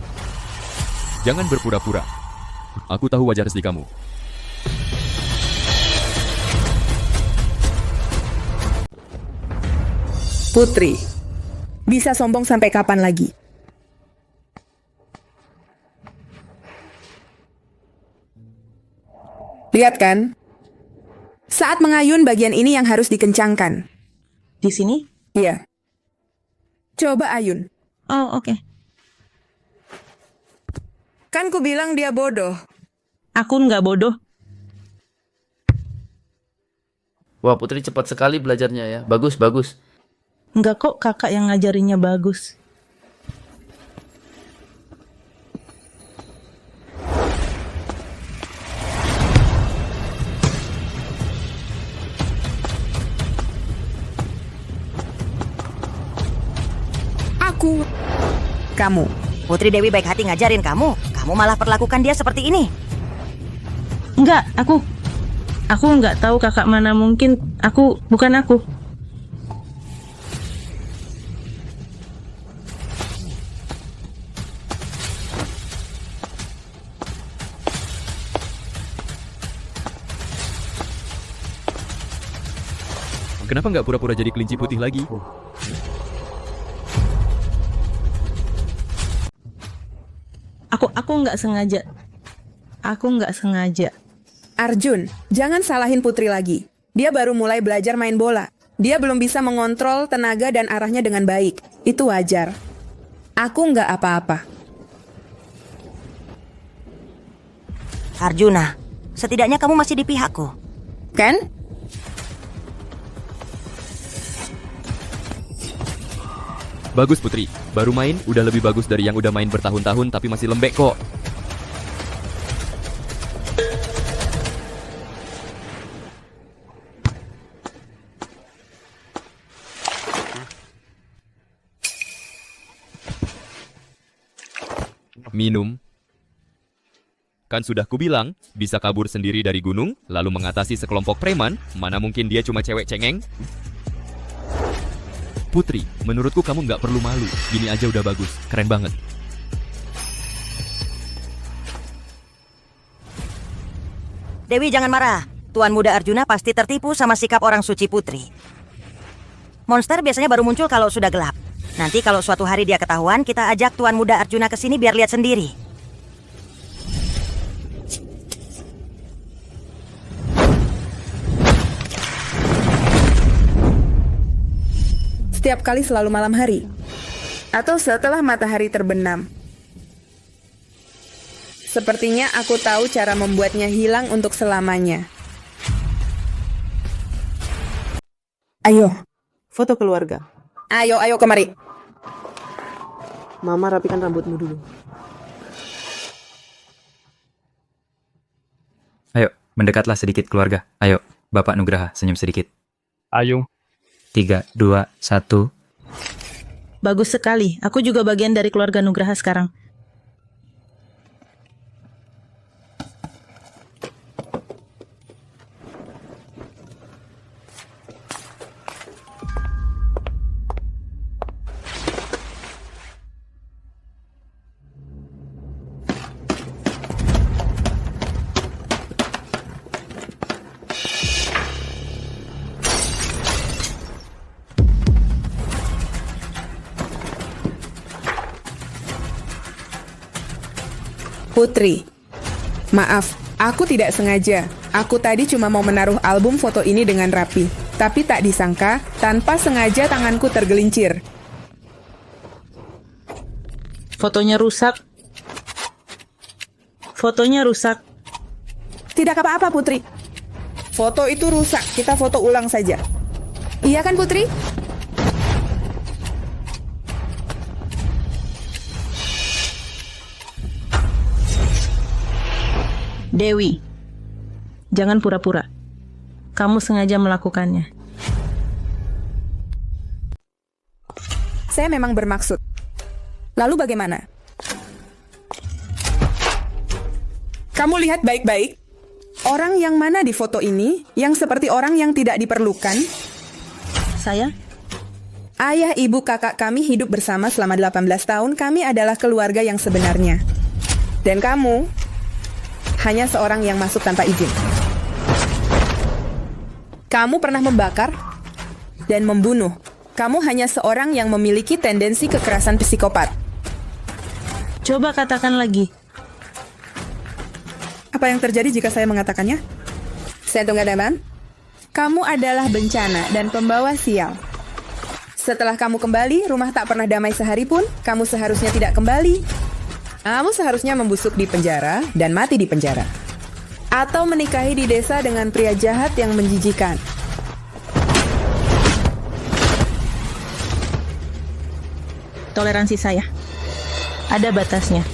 Jangan berpura-pura. Aku tahu wajah asli kamu. Putri, bisa sombong sampai kapan lagi? Lihat kan? Saat mengayun bagian ini yang harus dikencangkan. Di sini? Iya. Coba ayun. Oh, oke. Kan ku bilang dia bodoh. Aku nggak bodoh. Wah, Putri cepat sekali belajarnya ya. Bagus, bagus. Nggak kok, kakak yang ngajarinnya bagus. Kamu. Putri Dewi baik hati ngajarin kamu. Kamu malah perlakukan dia seperti ini. Enggak, aku nggak tahu kakak mana, mungkin bukan aku. Kenapa nggak pura-pura jadi kelinci putih lagi? Aku nggak sengaja. Arjun, jangan salahin Putri lagi. Dia baru mulai belajar main bola. Dia belum bisa mengontrol tenaga dan arahnya dengan baik. Itu wajar. Aku nggak apa-apa. Arjuna, setidaknya kamu masih di pihakku. Kan? Bagus Putri, baru main udah lebih bagus dari yang udah main bertahun-tahun tapi masih lembek kok. Minum. Kan sudah kubilang, bisa kabur sendiri dari gunung, lalu mengatasi sekelompok preman, mana mungkin dia cuma cewek cengeng? Putri, menurutku kamu nggak perlu malu. Gini aja udah bagus, keren banget. Dewi jangan marah. Tuan Muda Arjuna pasti tertipu sama sikap orang suci Putri. Monster biasanya baru muncul kalau sudah gelap. Nanti kalau suatu hari dia ketahuan, kita ajak Tuan Muda Arjuna ke sini biar lihat sendiri. Setiap kali selalu malam hari. Atau setelah matahari terbenam. Sepertinya aku tahu cara membuatnya hilang untuk selamanya. Ayo. Foto keluarga. Ayo kemari. Mama rapikan rambutmu dulu. Ayo, mendekatlah sedikit keluarga. Ayo, Bapak Nugraha, senyum sedikit. Ayo. 3, 2, 1. Bagus sekali. Aku juga bagian dari keluarga Nugraha sekarang. Putri, maaf, aku tidak sengaja. Aku tadi cuma mau menaruh album foto ini dengan rapi. Tapi tak disangka, tanpa sengaja tanganku tergelincir. Fotonya rusak. Fotonya rusak. Tidak apa-apa, Putri. Foto itu rusak, kita foto ulang saja. Iya kan, Putri? Dewi, jangan pura-pura. Kamu sengaja melakukannya. Saya memang bermaksud. Lalu bagaimana? Kamu lihat baik-baik. Orang yang mana di foto ini yang seperti orang yang tidak diperlukan? Saya? Ayah, ibu, kakak kami hidup bersama selama 18 tahun. Kami adalah keluarga yang sebenarnya. Dan kamu hanya seorang yang masuk tanpa izin. Kamu pernah membakar dan membunuh. Kamu hanya seorang yang memiliki tendensi kekerasan psikopat. Coba katakan lagi. Apa yang terjadi jika saya mengatakannya? Saya tunggu teman. Kamu adalah bencana dan pembawa sial. Setelah kamu kembali, rumah tak pernah damai sehari pun. Kamu seharusnya tidak kembali. Kamu seharusnya membusuk di penjara dan mati di penjara. Atau menikahi di desa dengan pria jahat yang menjijikan. Toleransi saya ada batasnya.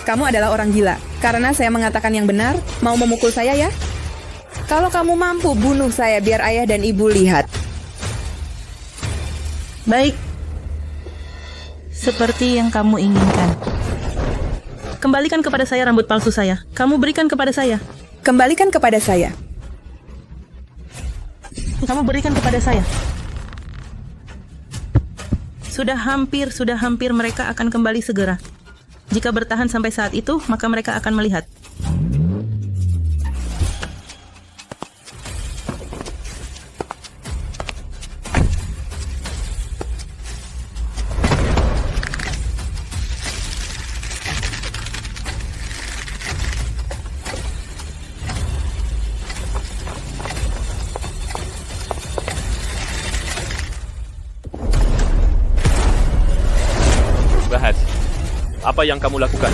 Kamu adalah orang gila. Karena saya mengatakan yang benar, mau memukul saya ya? Kalau kamu mampu bunuh saya biar ayah dan ibu lihat. Baik. Seperti yang kamu inginkan. Kembalikan kepada saya rambut palsu saya. Kamu berikan kepada saya. Kembalikan kepada saya. Kamu berikan kepada saya. Sudah hampir mereka akan kembali segera. Jika bertahan sampai saat itu, maka mereka akan melihat. Bahas. Apa yang kamu lakukan?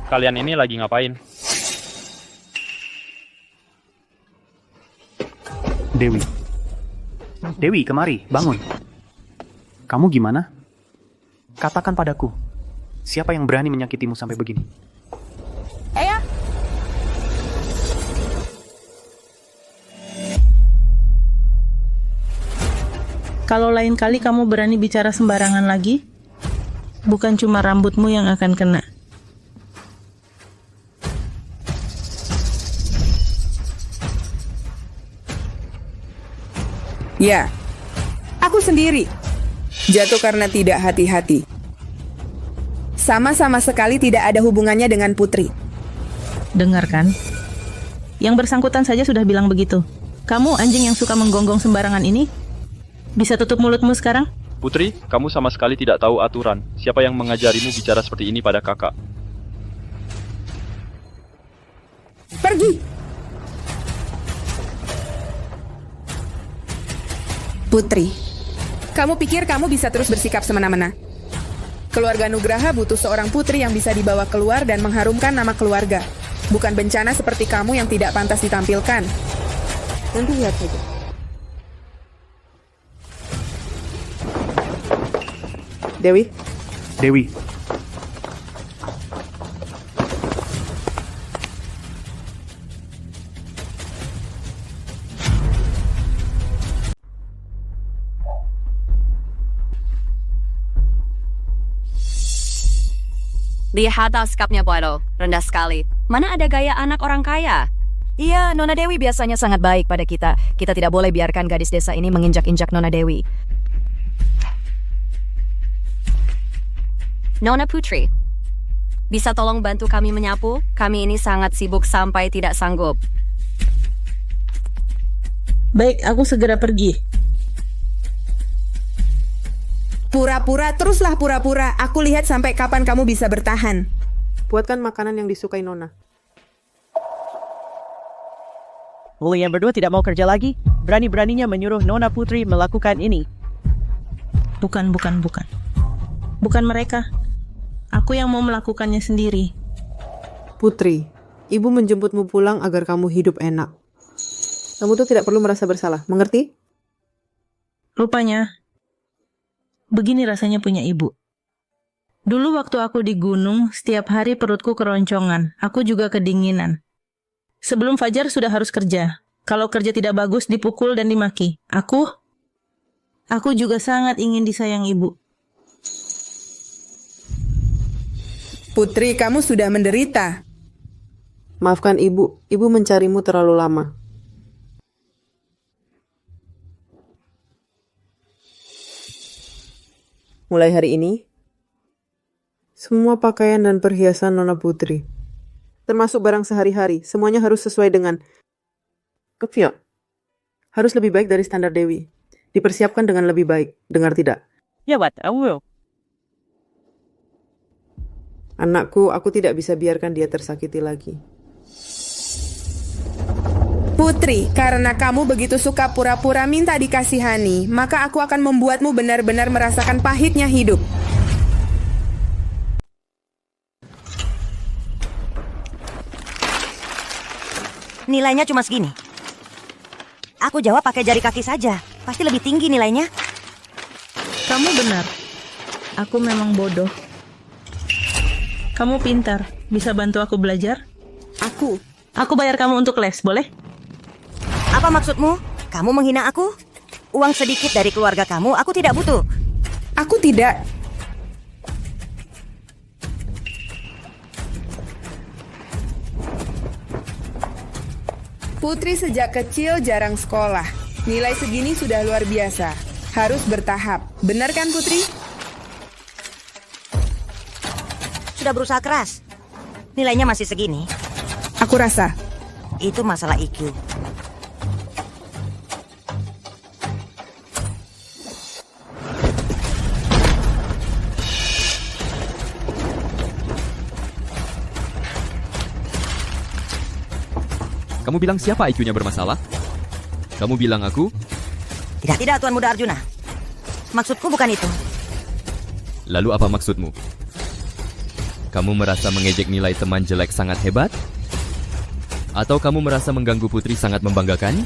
Kalian ini lagi ngapain? Dewi. Dewi, kemari, bangun. Kamu gimana? Katakan padaku, siapa yang berani menyakitimu sampai begini? Ayah. Kalau lain kali kamu berani bicara sembarangan lagi, bukan cuma rambutmu yang akan kena. Ya, aku sendiri. Jatuh karena tidak hati-hati. Sama-sama sekali tidak ada hubungannya dengan Putri. Dengar kan? Yang bersangkutan saja sudah bilang begitu. Kamu anjing yang suka menggonggong sembarangan ini, bisa tutup mulutmu sekarang? Putri, kamu sama sekali tidak tahu aturan. Siapa yang mengajarimu bicara seperti ini pada kakak? Pergi! Putri, kamu pikir kamu bisa terus bersikap semena-mena? Keluarga Nugraha butuh seorang putri yang bisa dibawa keluar dan mengharumkan nama keluarga. Bukan bencana seperti kamu yang tidak pantas ditampilkan. Nanti lihat saja. Dewi? Dewi. Lihat sikapnya Boyle, rendah sekali. Mana ada gaya anak orang kaya? Iya, Nona Dewi biasanya sangat baik pada kita. Kita tidak boleh biarkan gadis desa ini menginjak-injak Nona Dewi. Nona Putri, bisa tolong bantu kami menyapu? Kami ini sangat sibuk sampai tidak sanggup. Baik, aku segera pergi. Pura-pura, teruslah pura-pura. Aku lihat sampai kapan kamu bisa bertahan. Buatkan makanan yang disukai Nona. Kalian berdua tidak mau kerja lagi? Berani-beraninya menyuruh Nona Putri melakukan ini. Bukan. Bukan mereka. Aku yang mau melakukannya sendiri. Putri, ibu menjemputmu pulang agar kamu hidup enak. Kamu tuh tidak perlu merasa bersalah, mengerti? Rupanya, begini rasanya punya ibu. Dulu waktu aku di gunung, setiap hari perutku keroncongan. Aku juga kedinginan. Sebelum fajar sudah harus kerja. Kalau kerja tidak bagus, dipukul dan dimaki. Aku juga sangat ingin disayang ibu. Putri, kamu sudah menderita. Maafkan ibu mencarimu terlalu lama. Mulai hari ini, semua pakaian dan perhiasan Nona Putri, termasuk barang sehari-hari, semuanya harus sesuai dengan Kevio. Harus lebih baik dari standar Dewi. Dipersiapkan dengan lebih baik, dengar tidak? Ya, Wat, I will. Anakku, aku tidak bisa biarkan dia tersakiti lagi. Putri, karena kamu begitu suka pura-pura minta dikasihani, maka aku akan membuatmu benar-benar merasakan pahitnya hidup. Nilainya cuma segini. Aku jawab pakai jari kaki saja. Pasti lebih tinggi nilainya. Kamu benar. Aku memang bodoh. Kamu pintar. Bisa bantu aku belajar? Aku bayar kamu untuk les, boleh? Apa maksudmu? Kamu menghina aku? Uang sedikit dari keluarga kamu, aku tidak butuh. Aku tidak. Putri sejak kecil jarang sekolah. Nilai segini sudah luar biasa. Harus bertahap. Benar kan, Putri? Sudah berusaha keras. Nilainya masih segini. Aku rasa. Itu masalah IQ. Kamu bilang siapa IQ-nya bermasalah? Kamu bilang aku? Tidak, Tuan Muda Arjuna. Maksudku bukan itu. Lalu apa maksudmu? Kamu merasa mengejek nilai teman jelek sangat hebat? Atau kamu merasa mengganggu Putri sangat membanggakan?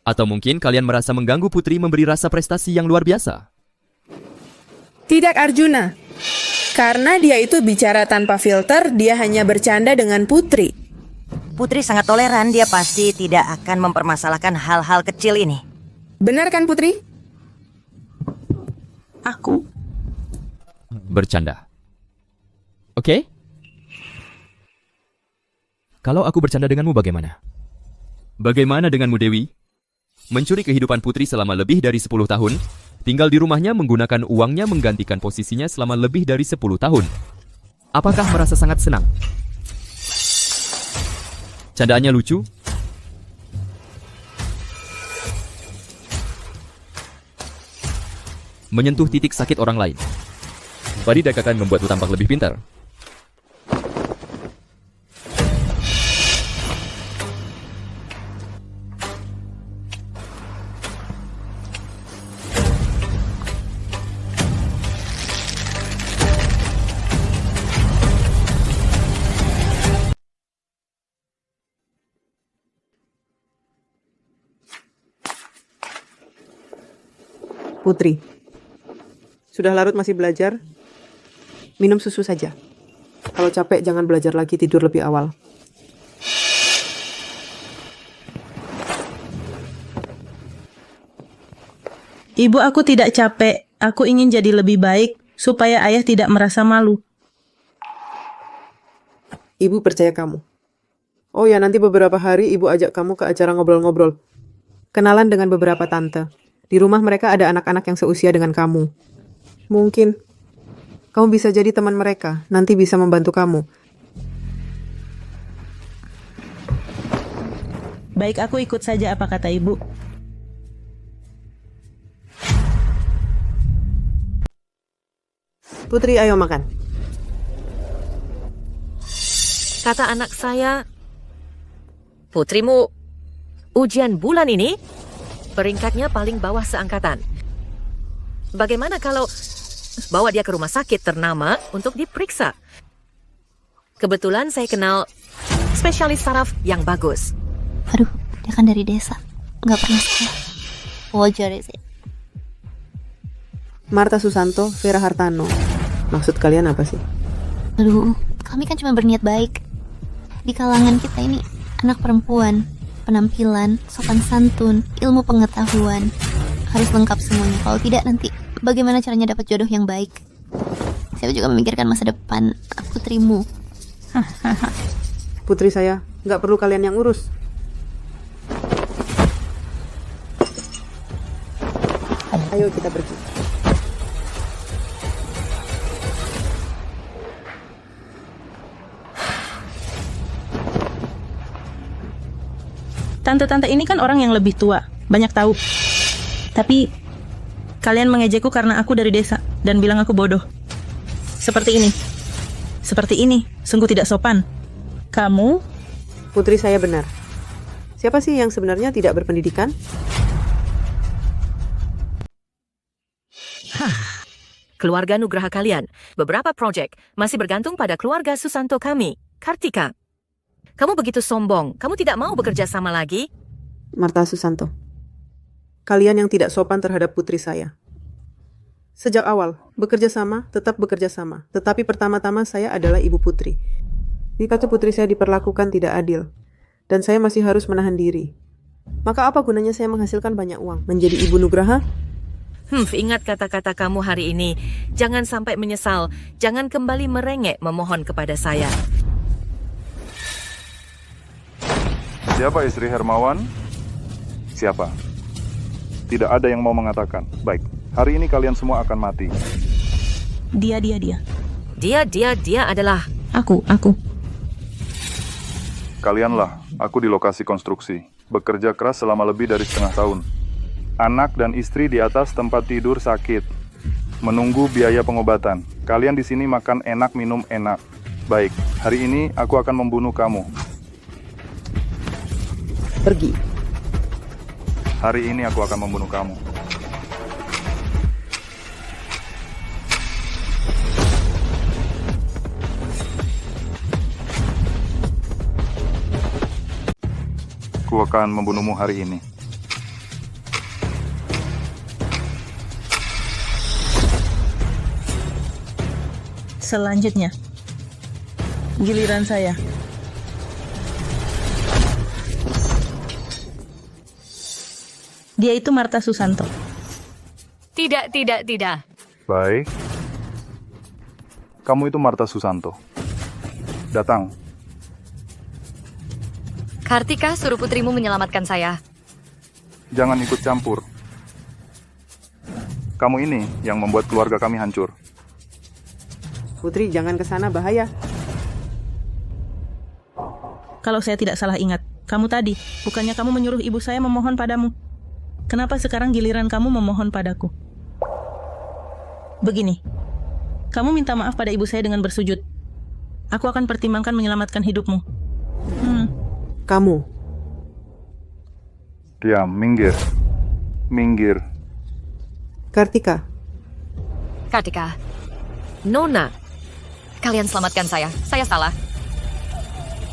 Atau mungkin kalian merasa mengganggu Putri memberi rasa prestasi yang luar biasa? Tidak, Arjuna. Karena dia itu bicara tanpa filter, dia hanya bercanda dengan Putri. Putri sangat toleran, dia pasti tidak akan mempermasalahkan hal-hal kecil ini. Benar kan, Putri? Aku bercanda. Oke? Kalau aku bercanda denganmu bagaimana? Bagaimana denganmu, Dewi? Mencuri kehidupan Putri selama lebih dari 10 tahun, tinggal di rumahnya menggunakan uangnya menggantikan posisinya selama lebih dari 10 tahun. Apakah merasa sangat senang? Candaannya lucu? Menyentuh titik sakit orang lain. Faridah akan membuatmu tampak lebih pintar. Putri, sudah larut masih belajar? Minum susu saja. Kalau capek jangan belajar lagi, tidur lebih awal. Ibu, aku tidak capek. Aku ingin jadi lebih baik supaya ayah tidak merasa malu. Ibu percaya kamu. Oh ya, nanti beberapa hari ibu ajak kamu ke acara ngobrol-ngobrol. Kenalan dengan beberapa tante. Di rumah mereka ada anak-anak yang seusia dengan kamu. Mungkin kamu bisa jadi teman mereka, nanti bisa membantu kamu. Baik, aku ikut saja apa kata ibu. Putri, ayo makan. Kata anak saya, putrimu ujian bulan ini peringkatnya paling bawah seangkatan. Bagaimana kalau bawa dia ke rumah sakit ternama untuk diperiksa? Kebetulan saya kenal spesialis saraf yang bagus. Aduh, dia kan dari desa. Nggak pernah sekolah. Wajar sih. Marta Susanto, Vera Hartano. Maksud kalian apa sih? Aduh, kami kan cuma berniat baik. Di kalangan kita ini anak perempuan, penampilan, sopan santun, ilmu pengetahuan harus lengkap semuanya. Kalau tidak nanti bagaimana caranya dapat jodoh yang baik? Saya juga memikirkan masa depan putrimu. Putri saya, nggak perlu kalian yang urus. Ayo kita pergi. Tante-tante ini kan orang yang lebih tua, banyak tahu. Tapi kalian mengejekku karena aku dari desa dan bilang aku bodoh. Seperti ini, sungguh tidak sopan. Kamu? Putri saya benar. Siapa sih yang sebenarnya tidak berpendidikan? Keluarga Nugraha kalian, beberapa proyek masih bergantung pada keluarga Susanto kami, Kartika. Kamu begitu sombong, kamu tidak mau bekerja sama lagi? Marta Susanto, kalian yang tidak sopan terhadap putri saya. Sejak awal, bekerja sama, tetap bekerja sama. Tetapi pertama-tama saya adalah ibu putri. Dikata putri saya diperlakukan tidak adil, dan saya masih harus menahan diri. Maka apa gunanya saya menghasilkan banyak uang, menjadi ibu Nugraha? Ingat kata-kata kamu hari ini. Jangan sampai menyesal, jangan kembali merengek memohon kepada saya. Siapa istri Hermawan? Siapa? Tidak ada yang mau mengatakan. Baik, hari ini kalian semua akan mati. Dia. Dia adalah... Aku. Kalianlah, aku di lokasi konstruksi. Bekerja keras selama lebih dari setengah tahun. Anak dan istri di atas tempat tidur sakit. Menunggu biaya pengobatan. Kalian di sini makan enak, minum enak. Baik, hari ini aku akan membunuh kamu. Pergi. Hari ini aku akan membunuh kamu. Aku akan membunuhmu hari ini. Selanjutnya, giliran saya. Dia itu Marta Susanto. Tidak. Baik. Kamu itu Marta Susanto. Datang. Kartika suruh putrimu menyelamatkan saya. Jangan ikut campur. Kamu ini yang membuat keluarga kami hancur. Putri, jangan ke sana, bahaya. Kalau saya tidak salah ingat, kamu tadi, bukannya kamu menyuruh ibu saya memohon padamu? Kenapa sekarang giliran kamu memohon padaku? Begini, kamu minta maaf pada ibu saya dengan bersujud. Aku akan pertimbangkan menyelamatkan hidupmu. Kamu. Diam, minggir. Minggir. Kartika. Nona. Kalian selamatkan saya. Saya salah.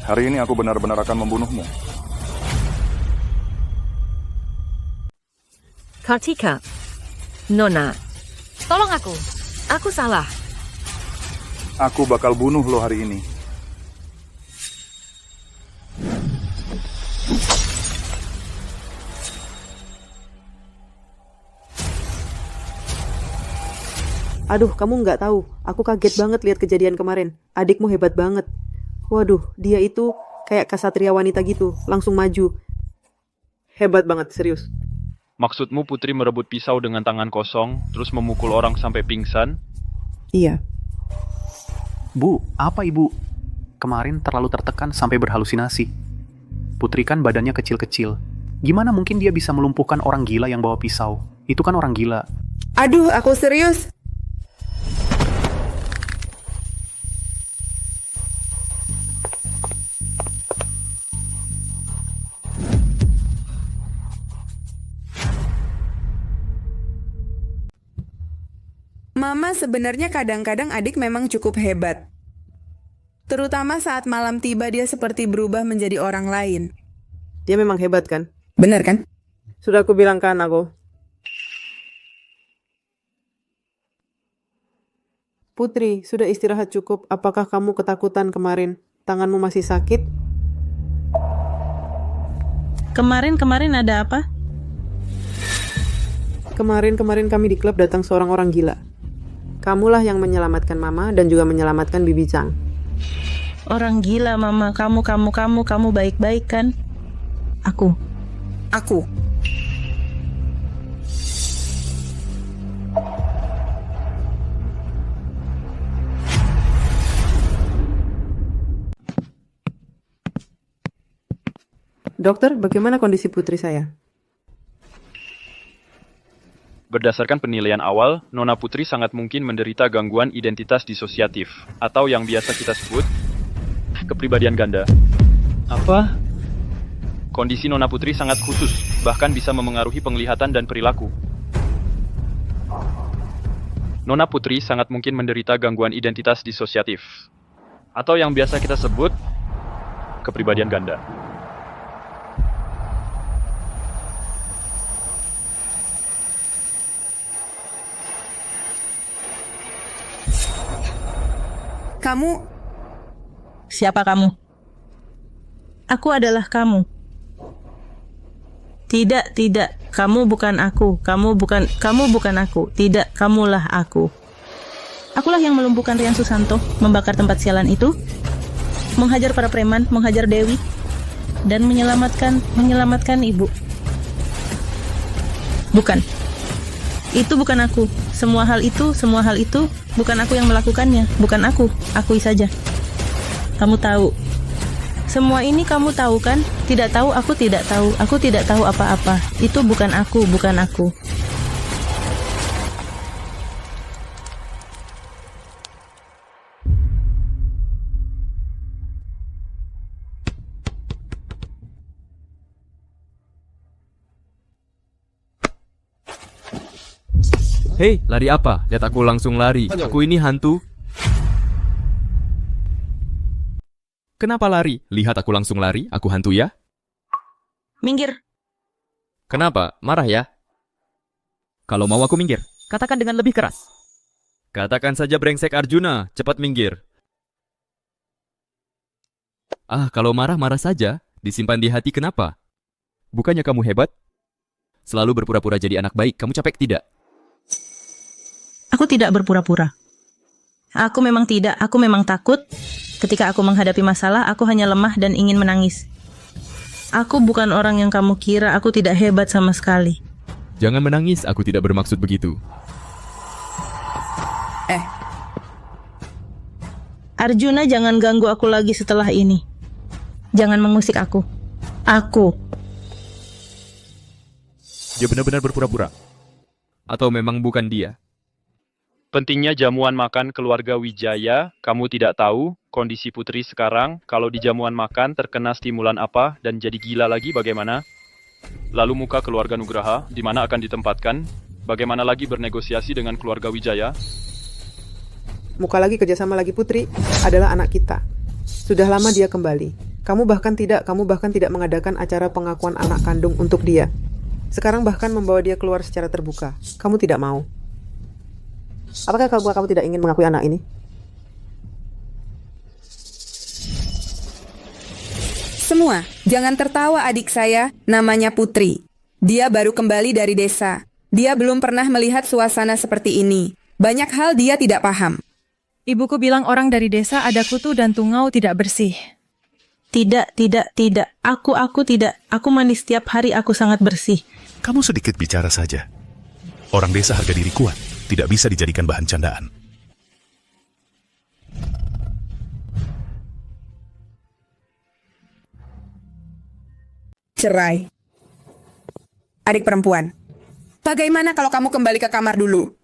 Hari ini aku benar-benar akan membunuhmu. Kartika. Nona. Tolong aku. Aku salah. Aku bakal bunuh lo hari ini. Aduh, kamu nggak tahu. Aku kaget banget lihat kejadian kemarin. Adikmu hebat banget. Waduh, dia itu kayak kasatria wanita gitu. Langsung maju. Hebat banget, serius. Maksudmu putri merebut pisau dengan tangan kosong, terus memukul orang sampai pingsan? Iya. Bu, apa ibu? Kemarin terlalu tertekan sampai berhalusinasi. Putri kan badannya kecil-kecil. Gimana mungkin dia bisa melumpuhkan orang gila yang bawa pisau? Itu kan orang gila. Aduh, aku serius. Mama sebenarnya kadang-kadang adik memang cukup hebat. Terutama saat malam tiba dia seperti berubah menjadi orang lain. Dia memang hebat kan? Benar kan? Sudah aku bilang kan aku. Putri, sudah istirahat cukup. Apakah kamu ketakutan kemarin? Tanganmu masih sakit? Kemarin ada apa? Kemarin kami di klub datang seorang orang gila. Kamulah yang menyelamatkan Mama dan juga menyelamatkan Bibi Chang. Orang gila, Mama. Kamu baik-baik kan? Aku. Dokter, bagaimana kondisi putri saya? Berdasarkan penilaian awal, Nona Putri sangat mungkin menderita gangguan identitas disosiatif, atau yang biasa kita sebut kepribadian ganda. Apa? Kondisi Nona Putri sangat khusus, bahkan bisa memengaruhi penglihatan dan perilaku. Nona Putri sangat mungkin menderita gangguan identitas disosiatif, atau yang biasa kita sebut kepribadian ganda. Kamu... Siapa kamu? Aku adalah kamu. Tidak. Kamu bukan aku. Kamu bukan aku. Tidak, kamulah aku. Akulah yang melumpuhkan Rian Susanto, membakar tempat sialan itu, menghajar para preman, menghajar Dewi, dan menyelamatkan ibu. Bukan. Itu bukan aku. Semua hal itu bukan aku yang melakukannya. Bukan aku saja. Kamu tahu. Semua ini kamu tahu kan? Tidak tahu, aku tidak tahu. Aku tidak tahu apa-apa. Itu bukan aku. Hei, lari apa? Lihat aku langsung lari. Aku ini hantu. Kenapa lari? Lihat aku langsung lari. Aku hantu ya? Minggir. Kenapa? Marah ya? Kalau mau aku minggir. Katakan dengan lebih keras. Katakan saja brengsek Arjuna. Cepat minggir. Kalau marah saja. Disimpan di hati kenapa? Bukannya kamu hebat? Selalu berpura-pura jadi anak baik. Kamu capek tidak? Aku tidak berpura-pura. Aku memang takut. Ketika aku menghadapi masalah, aku hanya lemah dan ingin menangis. Aku bukan orang yang kamu kira. Aku tidak hebat sama sekali. Jangan menangis, aku tidak bermaksud begitu. Arjuna, jangan ganggu aku lagi setelah ini. Jangan mengusik aku. Dia benar-benar berpura-pura? Atau memang bukan dia? Pentingnya jamuan makan keluarga Wijaya, kamu tidak tahu kondisi Putri sekarang, kalau di jamuan makan terkena stimulan apa dan jadi gila lagi bagaimana? Lalu muka keluarga Nugraha, di mana akan ditempatkan? Bagaimana lagi bernegosiasi dengan keluarga Wijaya? Muka lagi, kerjasama lagi. Putri adalah anak kita. Sudah lama dia kembali. Kamu bahkan tidak mengadakan acara pengakuan anak kandung untuk dia. Sekarang bahkan membawa dia keluar secara terbuka. Kamu tidak mau. Apakah kamu tidak ingin mengakui anak ini? Semua, jangan tertawa adik saya, namanya Putri. Dia baru kembali dari desa. Dia belum pernah melihat suasana seperti ini. Banyak hal dia tidak paham. Ibuku bilang orang dari desa ada kutu dan tungau tidak bersih. Tidak. Aku tidak. Aku mandi setiap hari, aku sangat bersih. Kamu sedikit bicara saja. Orang desa harga diri kuat, tidak bisa dijadikan bahan candaan. Cerai. Adik perempuan, bagaimana kalau kamu kembali ke kamar dulu?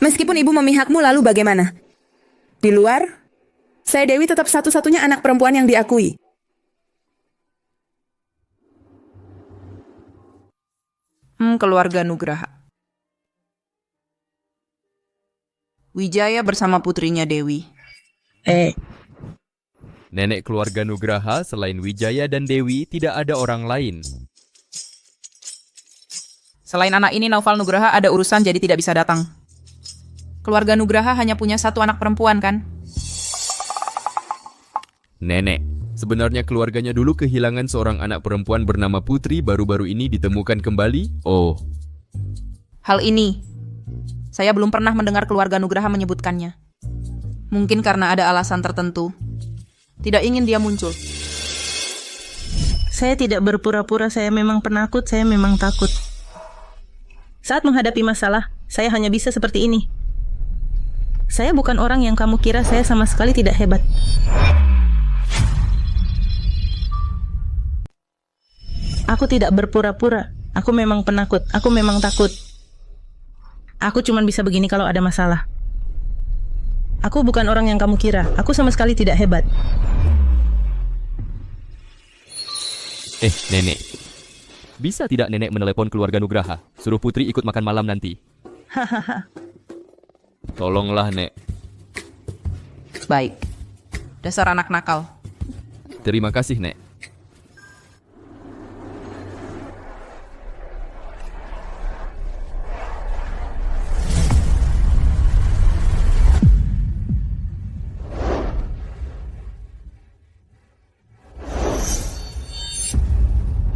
Meskipun ibu memihakmu, lalu bagaimana? Di luar, Saya Dewi tetap satu-satunya anak perempuan yang diakui. Keluarga Nugraha. Wijaya bersama putrinya Dewi. Nenek keluarga Nugraha selain Wijaya dan Dewi tidak ada orang lain. Selain anak ini, Naufal Nugraha ada urusan jadi tidak bisa datang. Keluarga Nugraha hanya punya satu anak perempuan, kan? Nenek, sebenarnya keluarganya dulu kehilangan seorang anak perempuan bernama Putri baru-baru ini ditemukan kembali. Oh. Hal ini, saya belum pernah mendengar keluarga Nugraha menyebutkannya. Mungkin karena ada alasan tertentu. Tidak ingin dia muncul. Saya tidak berpura-pura, saya memang penakut, saya memang takut. Saat menghadapi masalah, saya hanya bisa seperti ini. Saya bukan orang yang kamu kira, saya sama sekali tidak hebat. Aku tidak berpura-pura. Aku memang penakut. Aku memang takut. Aku cuma bisa begini kalau ada masalah. Aku bukan orang yang kamu kira. Aku sama sekali tidak hebat. Nenek. Bisa tidak nenek menelepon keluarga Nugraha? Suruh Putri ikut makan malam nanti. Hahaha. Tolonglah, Nek. Baik. Dasar anak nakal. Terima kasih, Nek.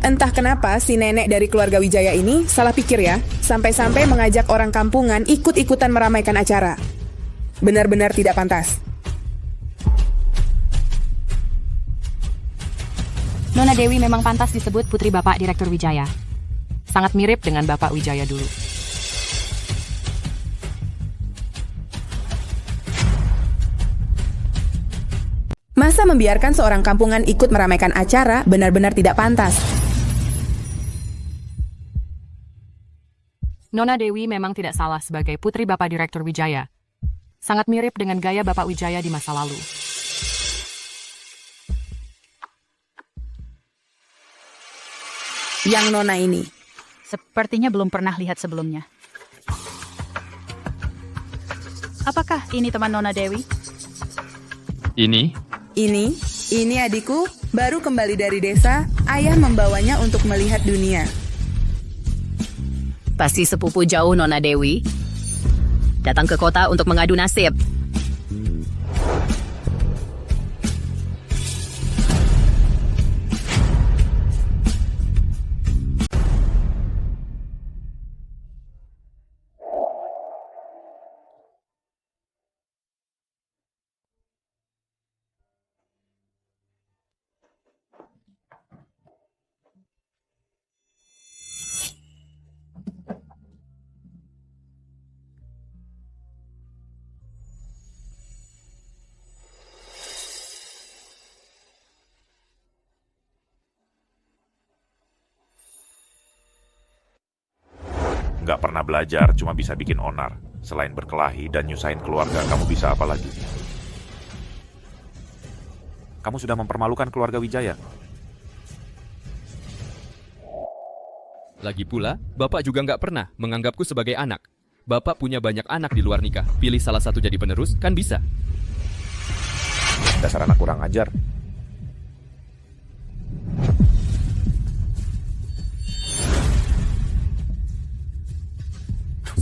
Entah kenapa si nenek dari keluarga Wijaya ini salah pikir ya, sampai-sampai mengajak orang kampungan ikut-ikutan meramaikan acara. Benar-benar tidak pantas. Nona Dewi memang pantas disebut putri Bapak Direktur Wijaya. Sangat mirip dengan Bapak Wijaya dulu. Masa membiarkan seorang kampungan ikut meramaikan acara benar-benar tidak pantas. Nona Dewi memang tidak salah sebagai putri Bapak Direktur Wijaya. Sangat mirip dengan gaya Bapak Wijaya di masa lalu. Yang Nona ini. Sepertinya belum pernah lihat sebelumnya. Apakah ini teman Nona Dewi? Ini adikku, baru kembali dari desa, ayah membawanya untuk melihat dunia. Pasti sepupu jauh Nona Dewi. Datang ke kota untuk mengadu nasib. Nggak pernah belajar, cuma bisa bikin onar. Selain berkelahi dan nyusahin keluarga, kamu bisa apa lagi? Kamu sudah mempermalukan keluarga Wijaya. Lagi pula, Bapak juga nggak pernah menganggapku sebagai anak. Bapak punya banyak anak di luar nikah. Pilih salah satu jadi penerus, kan bisa. Dasar anak kurang ajar.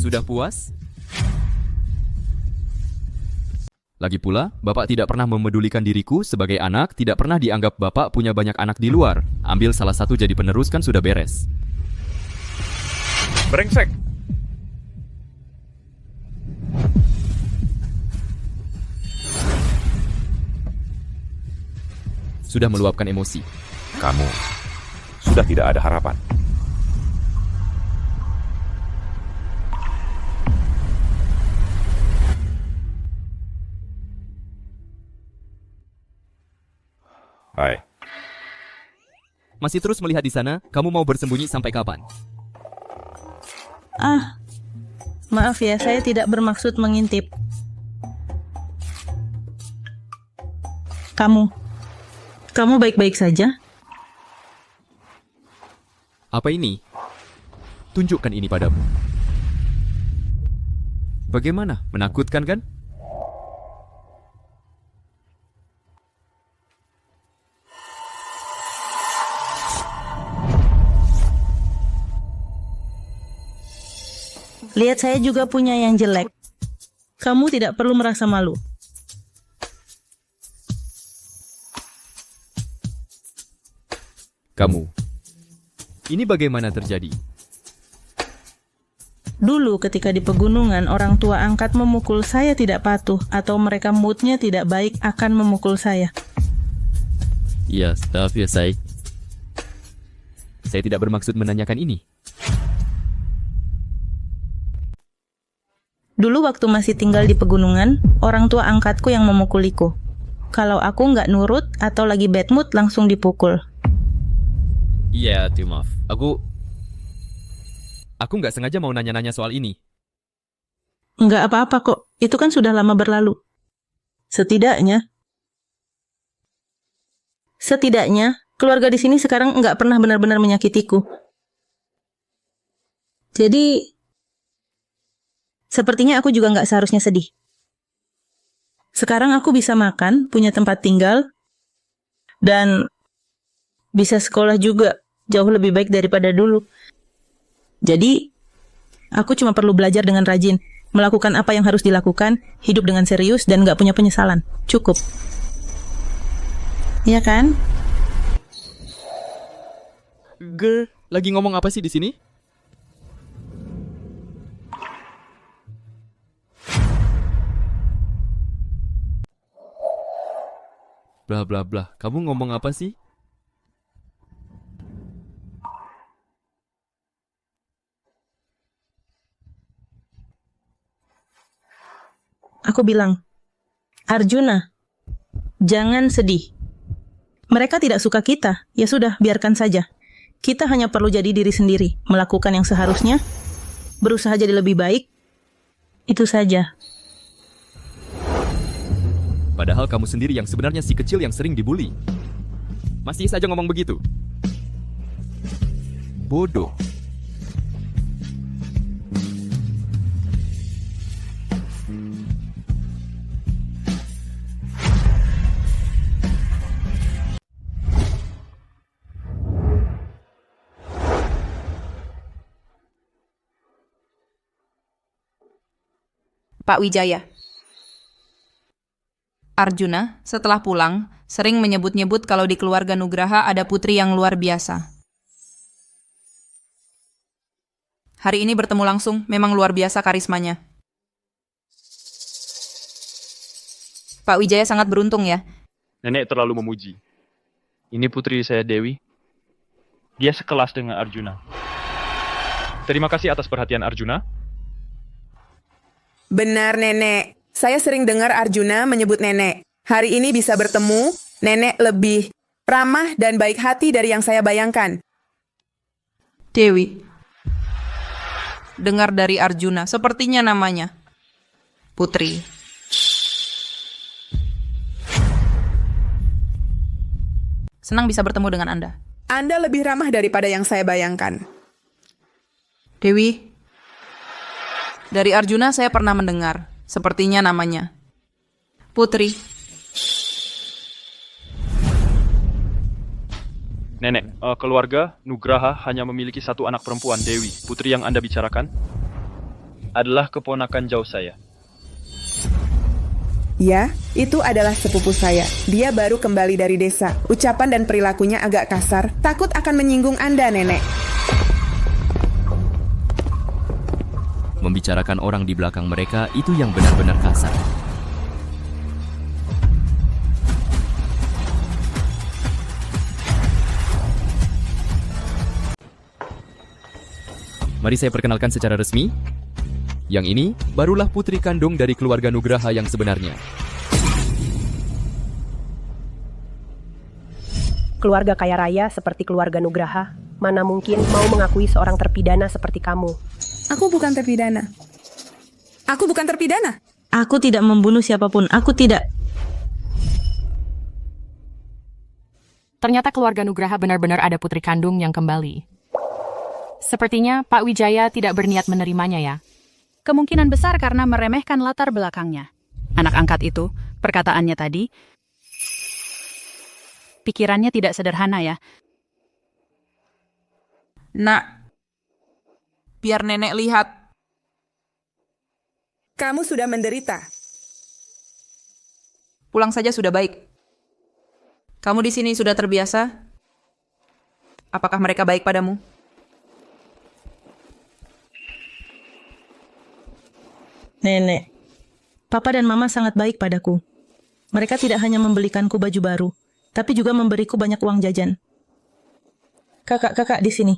Sudah puas? Lagi pula, Bapak tidak pernah memedulikan diriku sebagai anak, tidak pernah dianggap Bapak punya banyak anak di luar. Ambil salah satu jadi penerus kan sudah beres. Brengsek! Sudah meluapkan emosi. Kamu sudah tidak ada harapan. Hai. Masih terus melihat di sana? Kamu mau bersembunyi sampai kapan? Maaf ya, saya tidak bermaksud mengintip. Kamu baik-baik saja? Apa ini? Tunjukkan ini padamu. Bagaimana? Menakutkan kan? Lihat, saya juga punya yang jelek. Kamu tidak perlu merasa malu. Kamu. Ini bagaimana terjadi? Dulu ketika di pegunungan, orang tua angkat memukul saya tidak patuh, atau mereka moodnya tidak baik akan memukul saya. Ya, tapi saya tidak bermaksud menanyakan ini. Dulu waktu masih tinggal di pegunungan, orang tua angkatku yang memukuliku. Kalau aku nggak nurut atau lagi bad mood, langsung dipukul. Iya, maaf. Aku nggak sengaja mau nanya-nanya soal ini. Nggak apa-apa kok, itu kan sudah lama berlalu. Setidaknya, keluarga di sini sekarang nggak pernah benar-benar menyakitiku. Jadi, sepertinya aku juga nggak seharusnya sedih. Sekarang aku bisa makan, punya tempat tinggal, dan bisa sekolah juga, jauh lebih baik daripada dulu. Jadi, aku cuma perlu belajar dengan rajin, melakukan apa yang harus dilakukan, hidup dengan serius, dan nggak punya penyesalan. Cukup. Iya kan? Girl, lagi ngomong apa sih di sini? Blah blah blah. Kamu ngomong apa sih? Aku bilang, Arjuna, jangan sedih. Mereka tidak suka kita, ya sudah, biarkan saja. Kita hanya perlu jadi diri sendiri, melakukan yang seharusnya, berusaha jadi lebih baik, itu saja. Padahal kamu sendiri yang sebenarnya si kecil yang sering dibully. Masih saja ngomong begitu. Bodoh. Pak Wijaya. Arjuna, setelah pulang, sering menyebut-nyebut kalau di keluarga Nugraha ada putri yang luar biasa. Hari ini bertemu langsung, memang luar biasa karismanya. Pak Wijaya sangat beruntung ya. Nenek terlalu memuji. Ini putri saya Dewi. Dia sekelas dengan Arjuna. Terima kasih atas perhatian Arjuna. Benar, Nenek. Saya sering dengar Arjuna menyebut Nenek. Hari ini bisa bertemu, Nenek lebih ramah dan baik hati dari yang saya bayangkan. Dewi. Dengar dari Arjuna, sepertinya namanya Putri. Senang bisa bertemu dengan Anda. Anda lebih ramah daripada yang saya bayangkan. Dewi, dari Arjuna saya pernah mendengar, sepertinya namanya Putri. Nenek, keluarga Nugraha hanya memiliki satu anak perempuan, Dewi. Putri yang Anda bicarakan adalah keponakan jauh saya. Ya, itu adalah sepupu saya. Dia baru kembali dari desa. Ucapan dan perilakunya agak kasar. Takut akan menyinggung Anda, Nenek. Membicarakan orang di belakang mereka itu yang benar-benar kasar. Mari saya perkenalkan secara resmi. Yang ini barulah putri kandung dari keluarga Nugraha yang sebenarnya. Keluarga kaya raya seperti keluarga Nugraha, mana mungkin mau mengakui seorang terpidana seperti kamu? Aku bukan terpidana. Aku bukan terpidana. Aku tidak membunuh siapapun. Aku tidak. Ternyata keluarga Nugraha benar-benar ada putri kandung yang kembali. Sepertinya Pak Wijaya tidak berniat menerimanya ya. Kemungkinan besar karena meremehkan latar belakangnya. Anak angkat itu, perkataannya tadi, pikirannya tidak sederhana ya. Nak, biar nenek lihat. Kamu sudah menderita. Pulang saja sudah baik. Kamu di sini sudah terbiasa? Apakah mereka baik padamu? Nenek, Papa dan Mama sangat baik padaku. Mereka tidak hanya membelikanku baju baru, tapi juga memberiku banyak uang jajan. Kakak-kakak di sini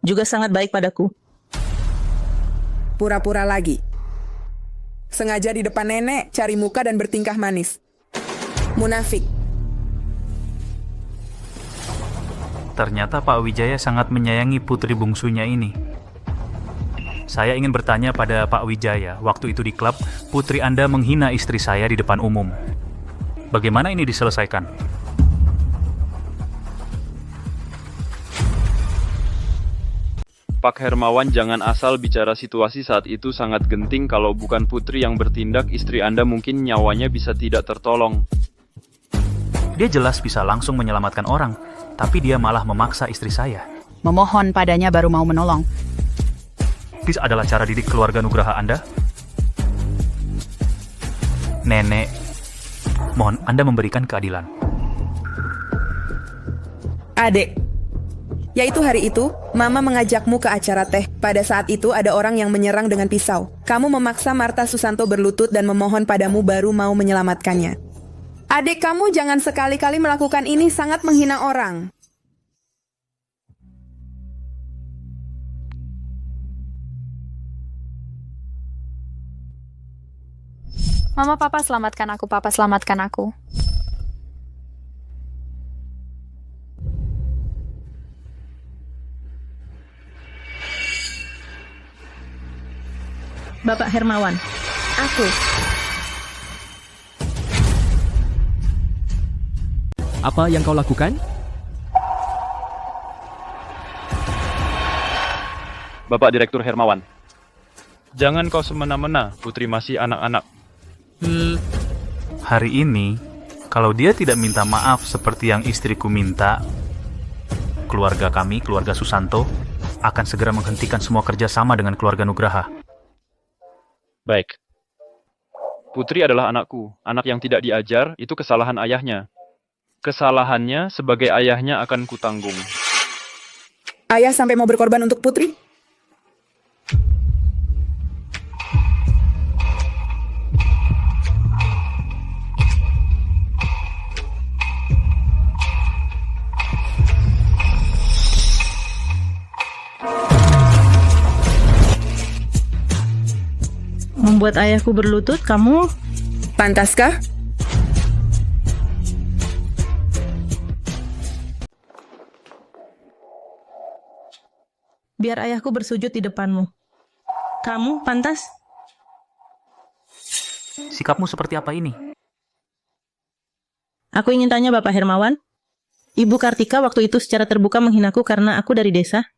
juga sangat baik padaku. Pura-pura lagi. Sengaja di depan nenek, cari muka dan bertingkah manis. Munafik. Ternyata Pak Wijaya sangat menyayangi putri bungsunya ini. Saya ingin bertanya pada Pak Wijaya, waktu itu di klub, putri Anda menghina istri saya di depan umum. Bagaimana ini diselesaikan? Pak Hermawan, jangan asal bicara situasi saat itu sangat genting. Kalau bukan putri yang bertindak, istri Anda mungkin nyawanya bisa tidak tertolong. Dia jelas bisa langsung menyelamatkan orang, tapi dia malah memaksa istri saya. Memohon padanya baru mau menolong. Ini adalah cara didik keluarga Nugraha Anda? Nenek, mohon Anda memberikan keadilan. Adek, yaitu hari itu, Mama mengajakmu ke acara teh. Pada saat itu ada orang yang menyerang dengan pisau. Kamu memaksa Marta Susanto berlutut dan memohon padamu baru mau menyelamatkannya. Adek, kamu jangan sekali-kali melakukan ini, sangat menghina orang. Mama, Papa selamatkan aku, Papa selamatkan aku. Bapak Hermawan, Aku. Apa yang kau lakukan? Bapak Direktur Hermawan, jangan kau semena-mena, putri masih anak-anak. Hari ini, kalau dia tidak minta maaf seperti yang istriku minta, keluarga kami, keluarga Susanto, akan segera menghentikan semua kerjasama dengan keluarga Nugraha. Baik. Putri adalah anakku. Anak yang tidak diajar, itu kesalahan ayahnya. Kesalahannya sebagai ayahnya akan kutanggung. Ayah sampai mau berkorban untuk putri? Membuat ayahku berlutut, kamu? Pantaskah? Biar ayahku bersujud di depanmu. Kamu pantas? Sikapmu seperti apa ini? Aku ingin tanya Bapak Hermawan. Ibu Kartika waktu itu secara terbuka menghinaku karena aku dari desa.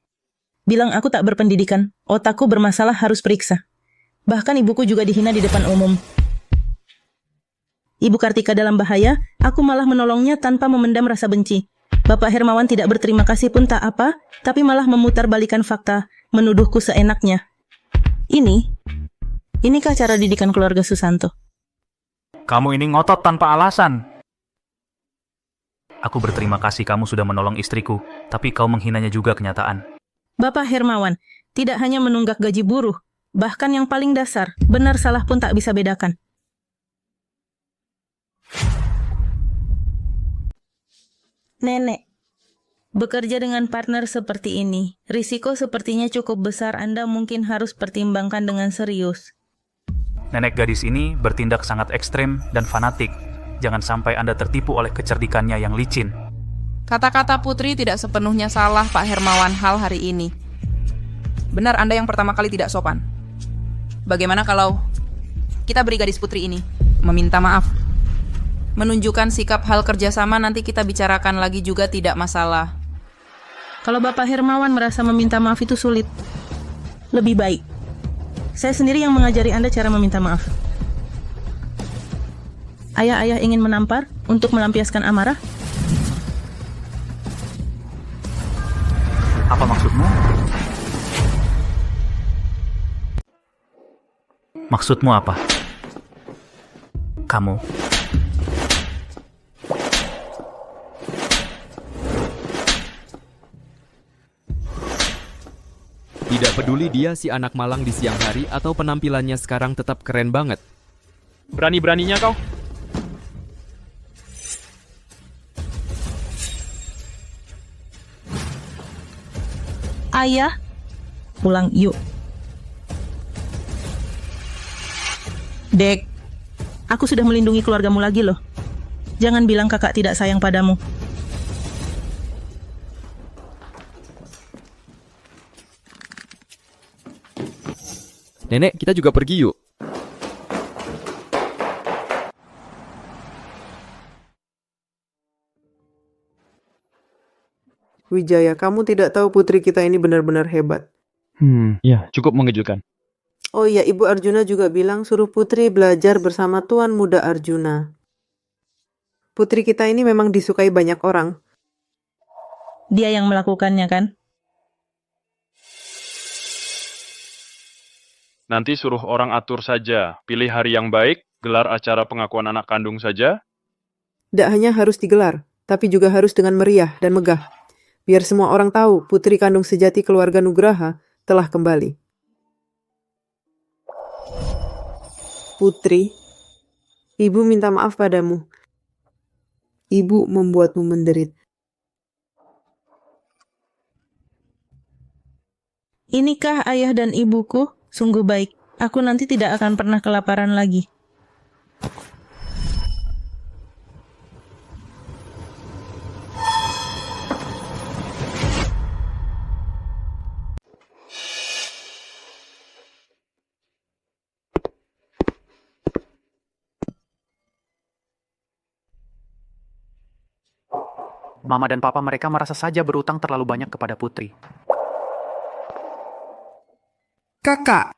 Bilang aku tak berpendidikan, otakku bermasalah harus periksa. Bahkan ibuku juga dihina di depan umum. Ibu Kartika dalam bahaya, aku malah menolongnya tanpa memendam rasa benci. Bapak Hermawan tidak berterima kasih pun tak apa, tapi malah memutarbalikkan fakta, menuduhku seenaknya. Inikah cara didikan keluarga Susanto? Kamu ini ngotot tanpa alasan. Aku berterima kasih kamu sudah menolong istriku, tapi kau menghinanya juga kenyataan. Bapak Hermawan, tidak hanya menunggak gaji buruh, bahkan yang paling dasar, benar salah pun tak bisa bedakan. Nenek, bekerja dengan partner seperti ini, risiko sepertinya cukup besar. Anda mungkin harus pertimbangkan dengan serius. Nenek gadis ini bertindak sangat ekstrem dan fanatik. Jangan sampai Anda tertipu oleh kecerdikannya yang licin. Kata-kata Putri tidak sepenuhnya salah, Pak Hermawan, hal hari ini. Benar Anda yang pertama kali tidak sopan. Bagaimana kalau kita beri gadis Putri ini meminta maaf? Menunjukkan sikap hal kerjasama nanti kita bicarakan lagi juga tidak masalah. Kalau Bapak Hermawan merasa meminta maaf itu sulit, lebih baik saya sendiri yang mengajari Anda cara meminta maaf. Ayah ingin menampar untuk melampiaskan amarah? Apa maksudmu? Maksudmu apa? Kamu. Tidak peduli dia si anak malang di siang hari atau penampilannya sekarang tetap keren banget. Berani-beraninya kau. Ayah, pulang yuk. Dek, aku sudah melindungi keluargamu lagi loh. Jangan bilang kakak tidak sayang padamu. Nenek, kita juga pergi yuk. Wijaya, kamu tidak tahu putri kita ini benar-benar hebat. Ya, cukup mengejutkan. Oh iya, Ibu Arjuna juga bilang suruh putri belajar bersama Tuan Muda Arjuna. Putri kita ini memang disukai banyak orang. Dia yang melakukannya kan? Nanti suruh orang atur saja. Pilih hari yang baik, gelar acara pengakuan anak kandung saja. Tidak hanya harus digelar, tapi juga harus dengan meriah dan megah. Biar semua orang tahu putri kandung sejati keluarga Nugraha telah kembali. Putri, Ibu minta maaf padamu. Ibu membuatmu menderit. Inikah ayah dan ibuku? Sungguh baik. Aku nanti tidak akan pernah kelaparan lagi. Mama dan papa mereka merasa saja berutang terlalu banyak kepada putri. Kakak,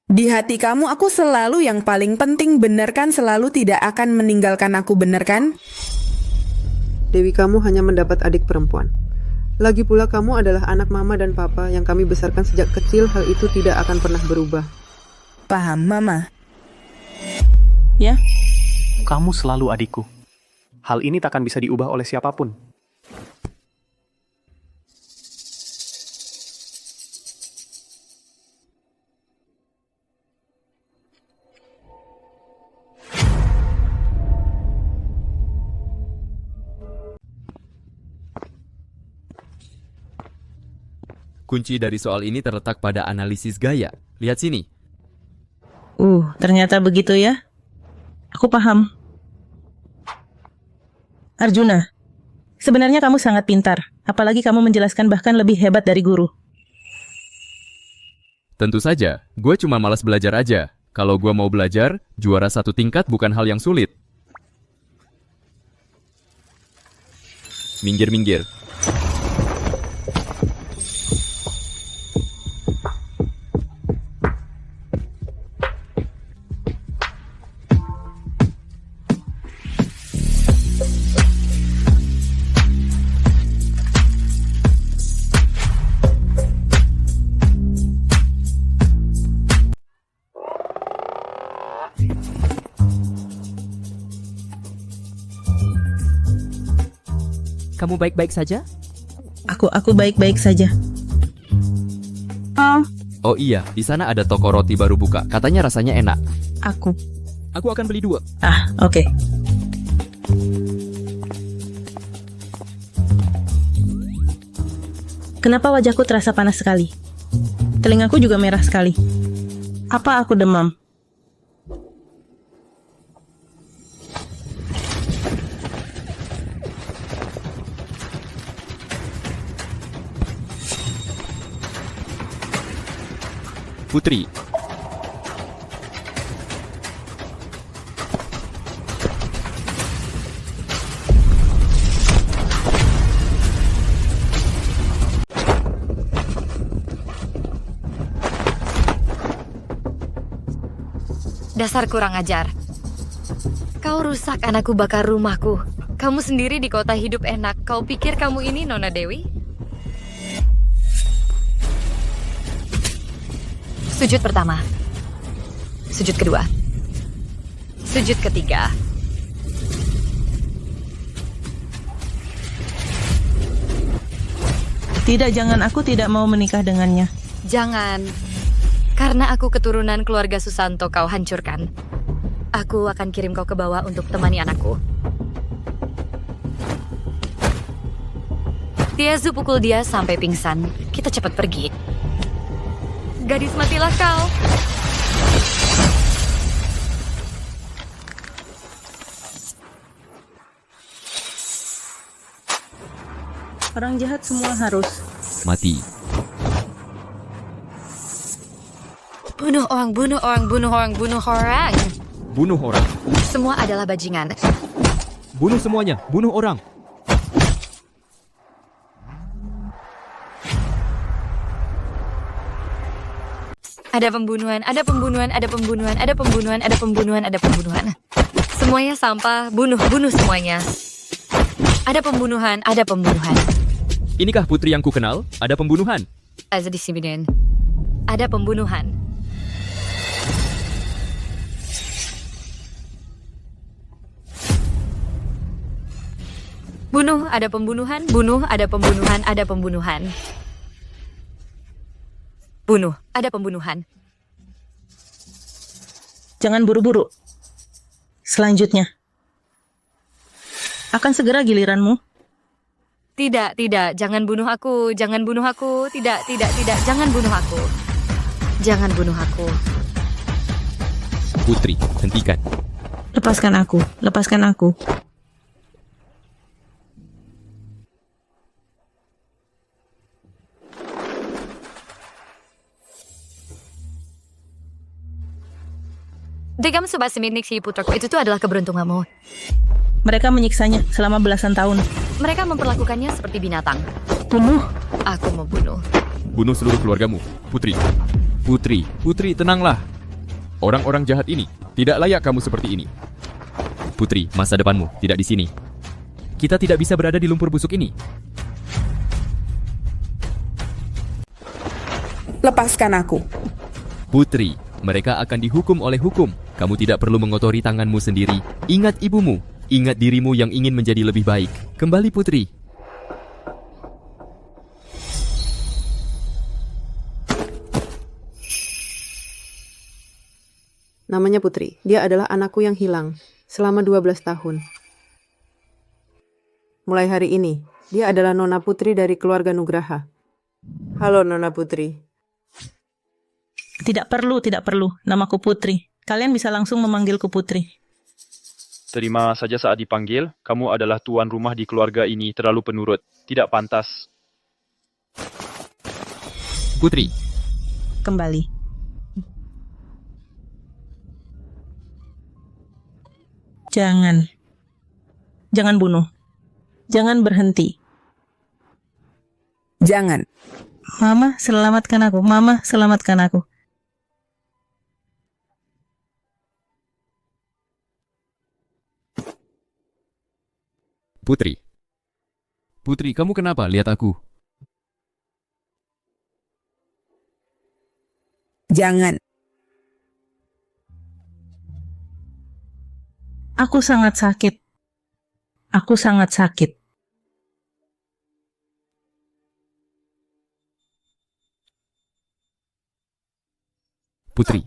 di hati kamu aku selalu yang paling penting, benar kan? Selalu tidak akan meninggalkan aku, benar kan? Dewi, kamu hanya mendapat adik perempuan. Lagi pula kamu adalah anak mama dan papa yang kami besarkan sejak kecil. Hal itu tidak akan pernah berubah. Paham, Mama? Ya? Kamu selalu adikku. Hal ini takkan bisa diubah oleh siapapun. Kunci dari soal ini terletak pada analisis gaya. Lihat sini. Ternyata begitu ya. Aku paham. Arjuna, sebenarnya kamu sangat pintar. Apalagi kamu menjelaskan bahkan lebih hebat dari guru. Tentu saja, gue cuma malas belajar aja. Kalau gue mau belajar, juara 1 tingkat bukan hal yang sulit. Minggir-minggir. Kamu baik-baik saja? Aku baik-baik saja. Oh iya, di sana ada toko roti baru buka. Katanya rasanya enak. Aku akan beli 2. Oke. Kenapa wajahku terasa panas sekali? Telingaku juga merah sekali. Apa aku demam? Putri. Dasar kurang ajar. Kau rusak anakku bakar rumahku. Kamu sendiri di kota hidup enak. Kau pikir kamu ini Nona Dewi? Sujud pertama. Sujud kedua. Sujud ketiga. Tidak, jangan, aku tidak mau menikah dengannya. Jangan. Karena aku keturunan keluarga Susanto kau hancurkan. Aku akan kirim kau ke bawah untuk temani anakku. Tiazu pukul dia sampai pingsan. Kita cepat pergi. Gadis, matilah kau. Orang jahat semua harus Mati. Bunuh orang, bunuh orang, bunuh orang, bunuh orang. Bunuh orang. Semua adalah bajingan. Bunuh semuanya. Bunuh orang. Ada pembunuhan, ada pembunuhan, ada pembunuhan, ada pembunuhan, ada pembunuhan, ada pembunuhan. Semuanya sampah, bunuh, bunuh semuanya. Ada pembunuhan, ada pembunuhan. Inikah putri yang ku kenal? Ada pembunuhan. Ada disibinin. Ada pembunuhan. Bunuh, ada pembunuhan, bunuh, ada pembunuhan, ada pembunuhan. Bunuh, ada pembunuhan. Jangan buru-buru. Selanjutnya. Akan segera giliranmu. Tidak, tidak, jangan bunuh aku, jangan bunuh aku, tidak, tidak, tidak, jangan bunuh aku. Jangan bunuh aku. Putri, hentikan. Lepaskan aku, lepaskan aku. Degam sobat seminik si putraku itu tuh adalah keberuntunganmu. Mereka menyiksanya selama belasan tahun. Mereka memperlakukannya seperti binatang. Bunuh. Aku membunuh. Bunuh seluruh keluargamu. Putri. Putri. Putri, tenanglah. Orang-orang jahat ini tidak layak kamu seperti ini. Putri, masa depanmu tidak di sini. Kita tidak bisa berada di lumpur busuk ini. Lepaskan aku. Putri, mereka akan dihukum oleh hukum. Kamu tidak perlu mengotori tanganmu sendiri. Ingat ibumu. Ingat dirimu yang ingin menjadi lebih baik. Kembali, Putri. Namanya Putri. Dia adalah anakku yang hilang selama 12 tahun. Mulai hari ini, dia adalah Nona Putri dari keluarga Nugraha. Halo Nona Putri. Tidak perlu, tidak perlu. Namaku Putri. Kalian bisa langsung memanggilku Putri. Terima saja saat dipanggil, kamu adalah tuan rumah di keluarga ini, terlalu penurut. Tidak pantas. Putri. Kembali. Jangan. Jangan bunuh. Jangan berhenti. Jangan. Mama, selamatkan aku. Mama, selamatkan aku. Putri. Putri, kamu kenapa lihat aku? Jangan. Aku sangat sakit. Aku sangat sakit. Putri.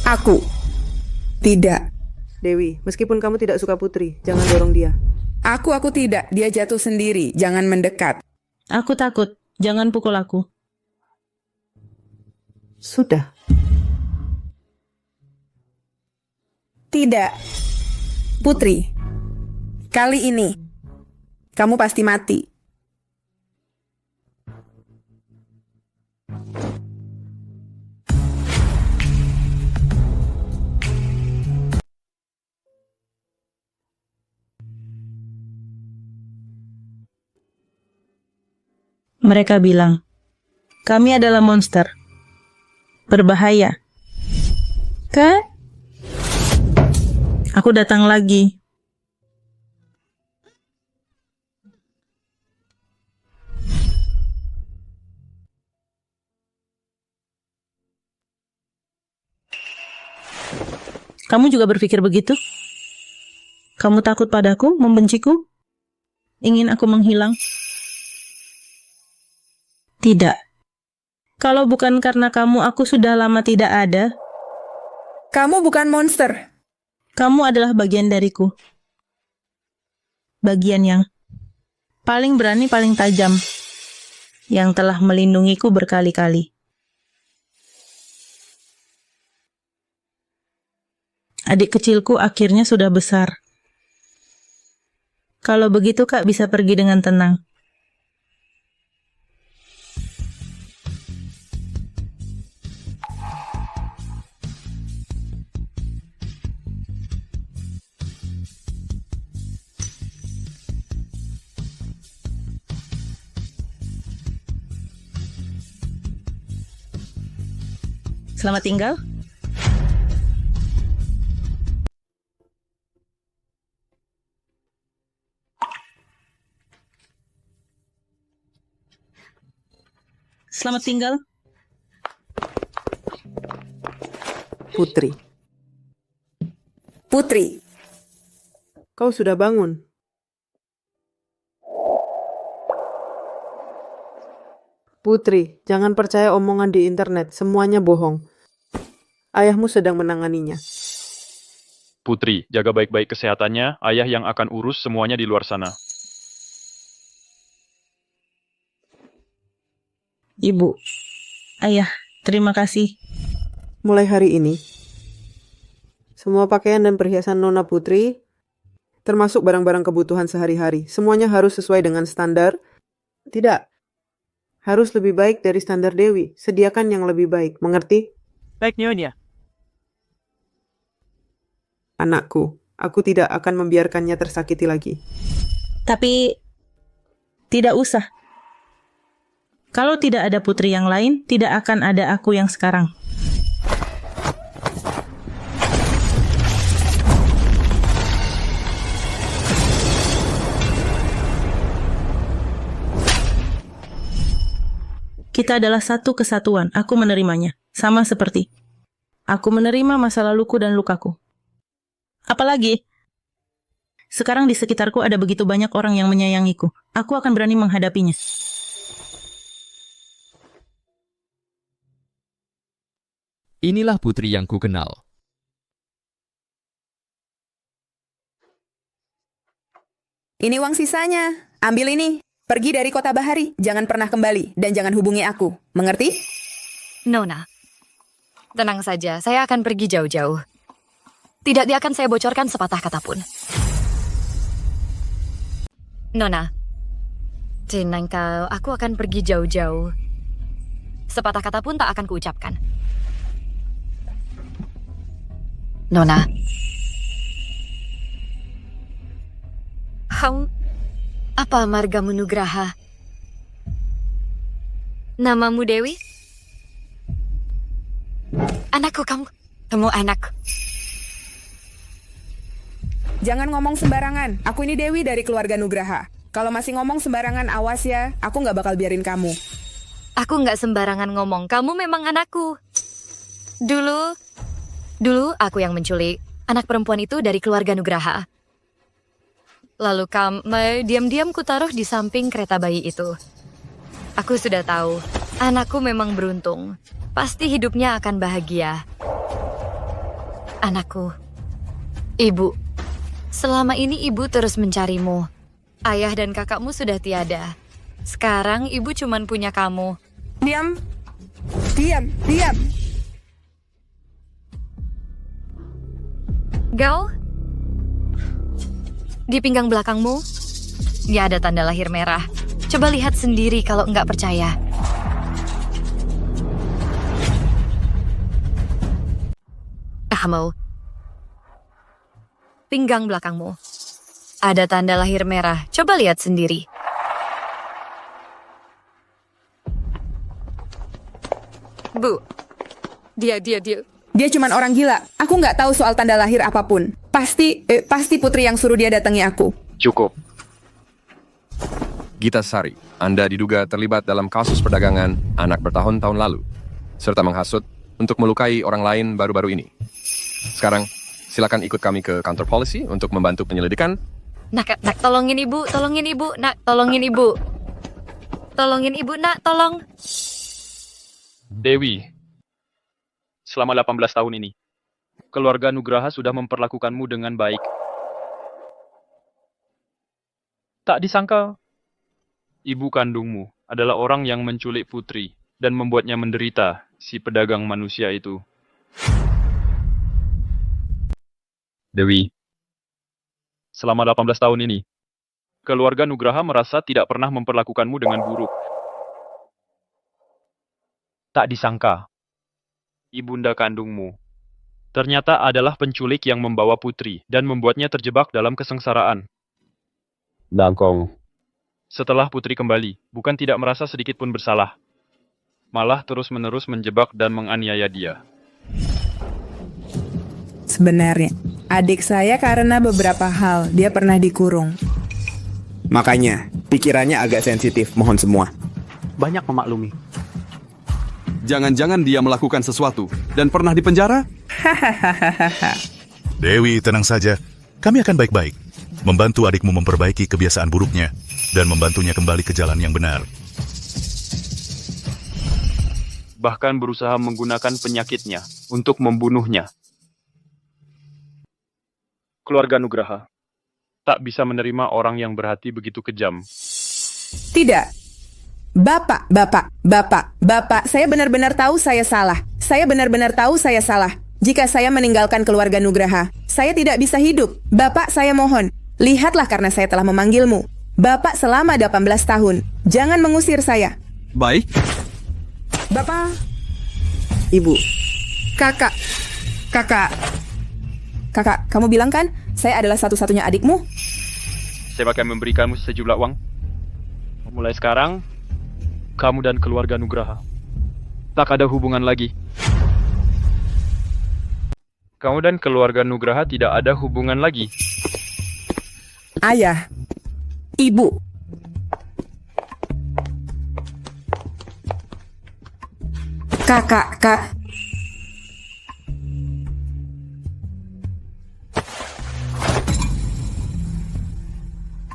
Aku. Tidak. Dewi, meskipun kamu tidak suka Putri, jangan dorong dia. Aku tidak. Dia jatuh sendiri. Jangan mendekat. Aku takut. Jangan pukul aku. Sudah. Tidak. Putri. Kali ini, kamu pasti mati. Mereka bilang, kami adalah monster. Berbahaya. Kan? Aku datang lagi. Kamu juga berpikir begitu? Kamu takut padaku, membenciku? Ingin aku menghilang? Tidak. Kalau bukan karena kamu, aku sudah lama tidak ada. Kamu bukan monster. Kamu adalah bagian dariku. Bagian yang paling berani, paling tajam. Yang telah melindungiku berkali-kali. Adik kecilku akhirnya sudah besar. Kalau begitu Kak bisa pergi dengan tenang. Selamat tinggal. Selamat tinggal. Putri. Putri. Kau sudah bangun. Putri, jangan percaya omongan di internet. Semuanya bohong. Ayahmu sedang menanganinya. Putri, jaga baik-baik kesehatannya. Ayah yang akan urus semuanya di luar sana. Ibu, ayah, terima kasih. Mulai hari ini, semua pakaian dan perhiasan Nona Putri, termasuk barang-barang kebutuhan sehari-hari, semuanya harus sesuai dengan standar. Tidak, harus lebih baik dari standar Dewi. Sediakan yang lebih baik, mengerti? Baik, Nyonya. Anakku, aku tidak akan membiarkannya tersakiti lagi. Tapi, tidak usah. Kalau tidak ada putri yang lain, tidak akan ada aku yang sekarang. Kita adalah satu kesatuan. Aku menerimanya. Sama seperti aku menerima masa laluku dan lukaku. Apalagi, sekarang di sekitarku ada begitu banyak orang yang menyayangiku. Aku akan berani menghadapinya. Inilah putri yang ku kenal. Ini uang sisanya. Ambil ini. Pergi dari kota Bahari. Jangan pernah kembali. Dan jangan hubungi aku. Mengerti? Nona, tenang saja. Saya akan pergi jauh-jauh. Tidak akan saya bocorkan sepatah kata pun. Nona, tenang kau. Aku akan pergi jauh-jauh. Sepatah kata pun tak akan kuucapkan. Nona. Apa margamu Nugraha? Namamu Dewi? Anakku, kamu anak. Jangan ngomong sembarangan. Aku ini Dewi dari keluarga Nugraha. Kalau masih ngomong sembarangan, awas ya. Aku nggak bakal biarin kamu. Aku nggak sembarangan ngomong. Kamu memang anakku. Dulu aku yang menculik anak perempuan itu dari keluarga Nugraha. Lalu diam-diam ku taruh di samping kereta bayi itu. Aku sudah tahu, anakku memang beruntung. Pasti hidupnya akan bahagia. Anakku, ibu, selama ini ibu terus mencarimu. Ayah dan kakakmu sudah tiada. Sekarang ibu cuman punya kamu. Diam. Gal, di pinggang belakangmu, ya ada tanda lahir merah. Coba lihat sendiri kalau nggak percaya. Kamu, pinggang belakangmu, ada tanda lahir merah. Coba lihat sendiri. Bu, dia. Dia cuman orang gila. Aku nggak tahu soal tanda lahir apapun. Pasti Putri yang suruh dia datangi aku. Cukup. Gita Sari, Anda diduga terlibat dalam kasus perdagangan anak bertahun-tahun lalu, serta menghasut untuk melukai orang lain baru-baru ini. Sekarang, silakan ikut kami ke kantor polisi untuk membantu penyelidikan. Nak, tolongin ibu, nak, tolongin ibu. Tolongin ibu, nak, tolong. Dewi, selama 18 tahun ini, keluarga Nugraha sudah memperlakukanmu dengan baik. Tak disangka, ibu kandungmu adalah orang yang menculik Putri dan membuatnya menderita, si pedagang manusia itu. Dewi, selama 18 tahun ini, keluarga Nugraha merasa tidak pernah memperlakukanmu dengan buruk. Tak disangka, ibunda kandungmu ternyata adalah penculik yang membawa Putri dan membuatnya terjebak dalam kesengsaraan. Dangkong. Setelah Putri kembali, bukan tidak merasa sedikit pun bersalah, malah terus-menerus menjebak dan menganiaya dia. Sebenarnya, adik saya karena beberapa hal, dia pernah dikurung. Makanya, pikirannya agak sensitif, mohon semua. Banyak memaklumi. Jangan-jangan dia melakukan sesuatu dan pernah dipenjara? Dewi, tenang saja. Kami akan baik-baik. Membantu adikmu memperbaiki kebiasaan buruknya dan membantunya kembali ke jalan yang benar. Bahkan berusaha menggunakan penyakitnya untuk membunuhnya. Keluarga Nugraha tak bisa menerima orang yang berhati begitu kejam. Tidak. Bapak, saya benar-benar tahu saya salah. Saya benar-benar tahu saya salah. Jika saya meninggalkan keluarga Nugraha, saya tidak bisa hidup. Bapak, saya mohon, lihatlah karena saya telah memanggilmu. Bapak selama 18 tahun. Jangan mengusir saya. Baik. Bapak. Ibu. Kakak, kamu bilang kan saya adalah satu-satunya adikmu? Saya akan memberikanmu sejumlah uang. Mulai sekarang, kamu dan keluarga Nugraha tak ada hubungan lagi. Kamu dan keluarga Nugraha tidak ada hubungan lagi. Ayah, ibu. Kak.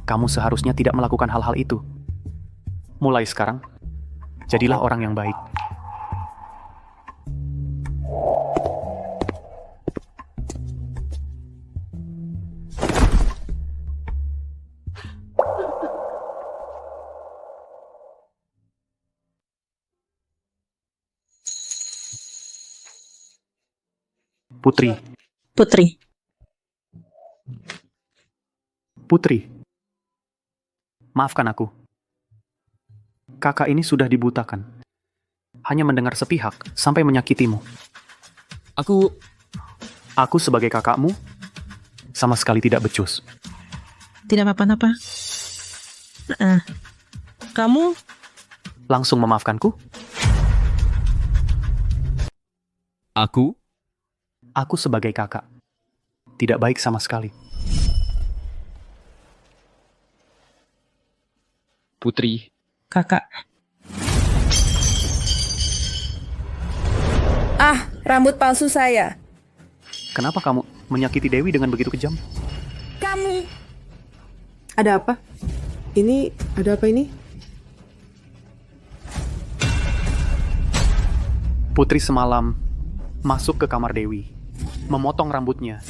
Kamu seharusnya tidak melakukan hal-hal itu. Mulai sekarang, jadilah orang yang baik. Putri. Maafkan aku. Kakak ini sudah dibutakan. Hanya mendengar sepihak sampai menyakitimu. Aku sebagai kakakmu sama sekali tidak becus. Tidak apa-apa. Kamu langsung memaafkanku? Aku sebagai kakak tidak baik sama sekali. Putri. Kakak. Rambut palsu saya. Kenapa kamu menyakiti Dewi dengan begitu kejam? Kamu. Ada apa? Ada apa ini? Putri semalam masuk ke kamar Dewi, memotong rambutnya,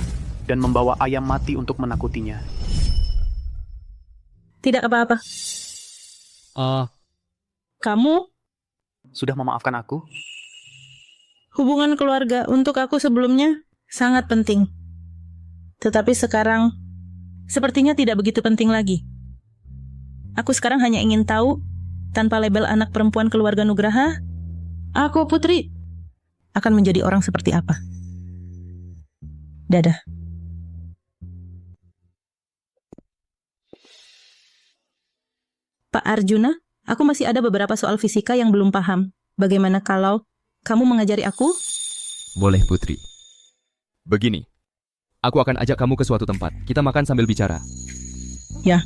dan membawa ayam mati untuk menakutinya. Tidak apa-apa. Kamu sudah memaafkan aku? Hubungan keluarga untuk aku sebelumnya sangat penting. Tetapi sekarang sepertinya tidak begitu penting lagi. Aku sekarang hanya ingin tahu, tanpa label anak perempuan keluarga Nugraha, aku Putri akan menjadi orang seperti apa. Dadah. Pak Arjuna, aku masih ada beberapa soal fisika yang belum paham. Bagaimana kalau Kamu mengajari aku? Boleh, Putri. Begini, aku akan ajak kamu ke suatu tempat. Kita makan sambil bicara. Ya,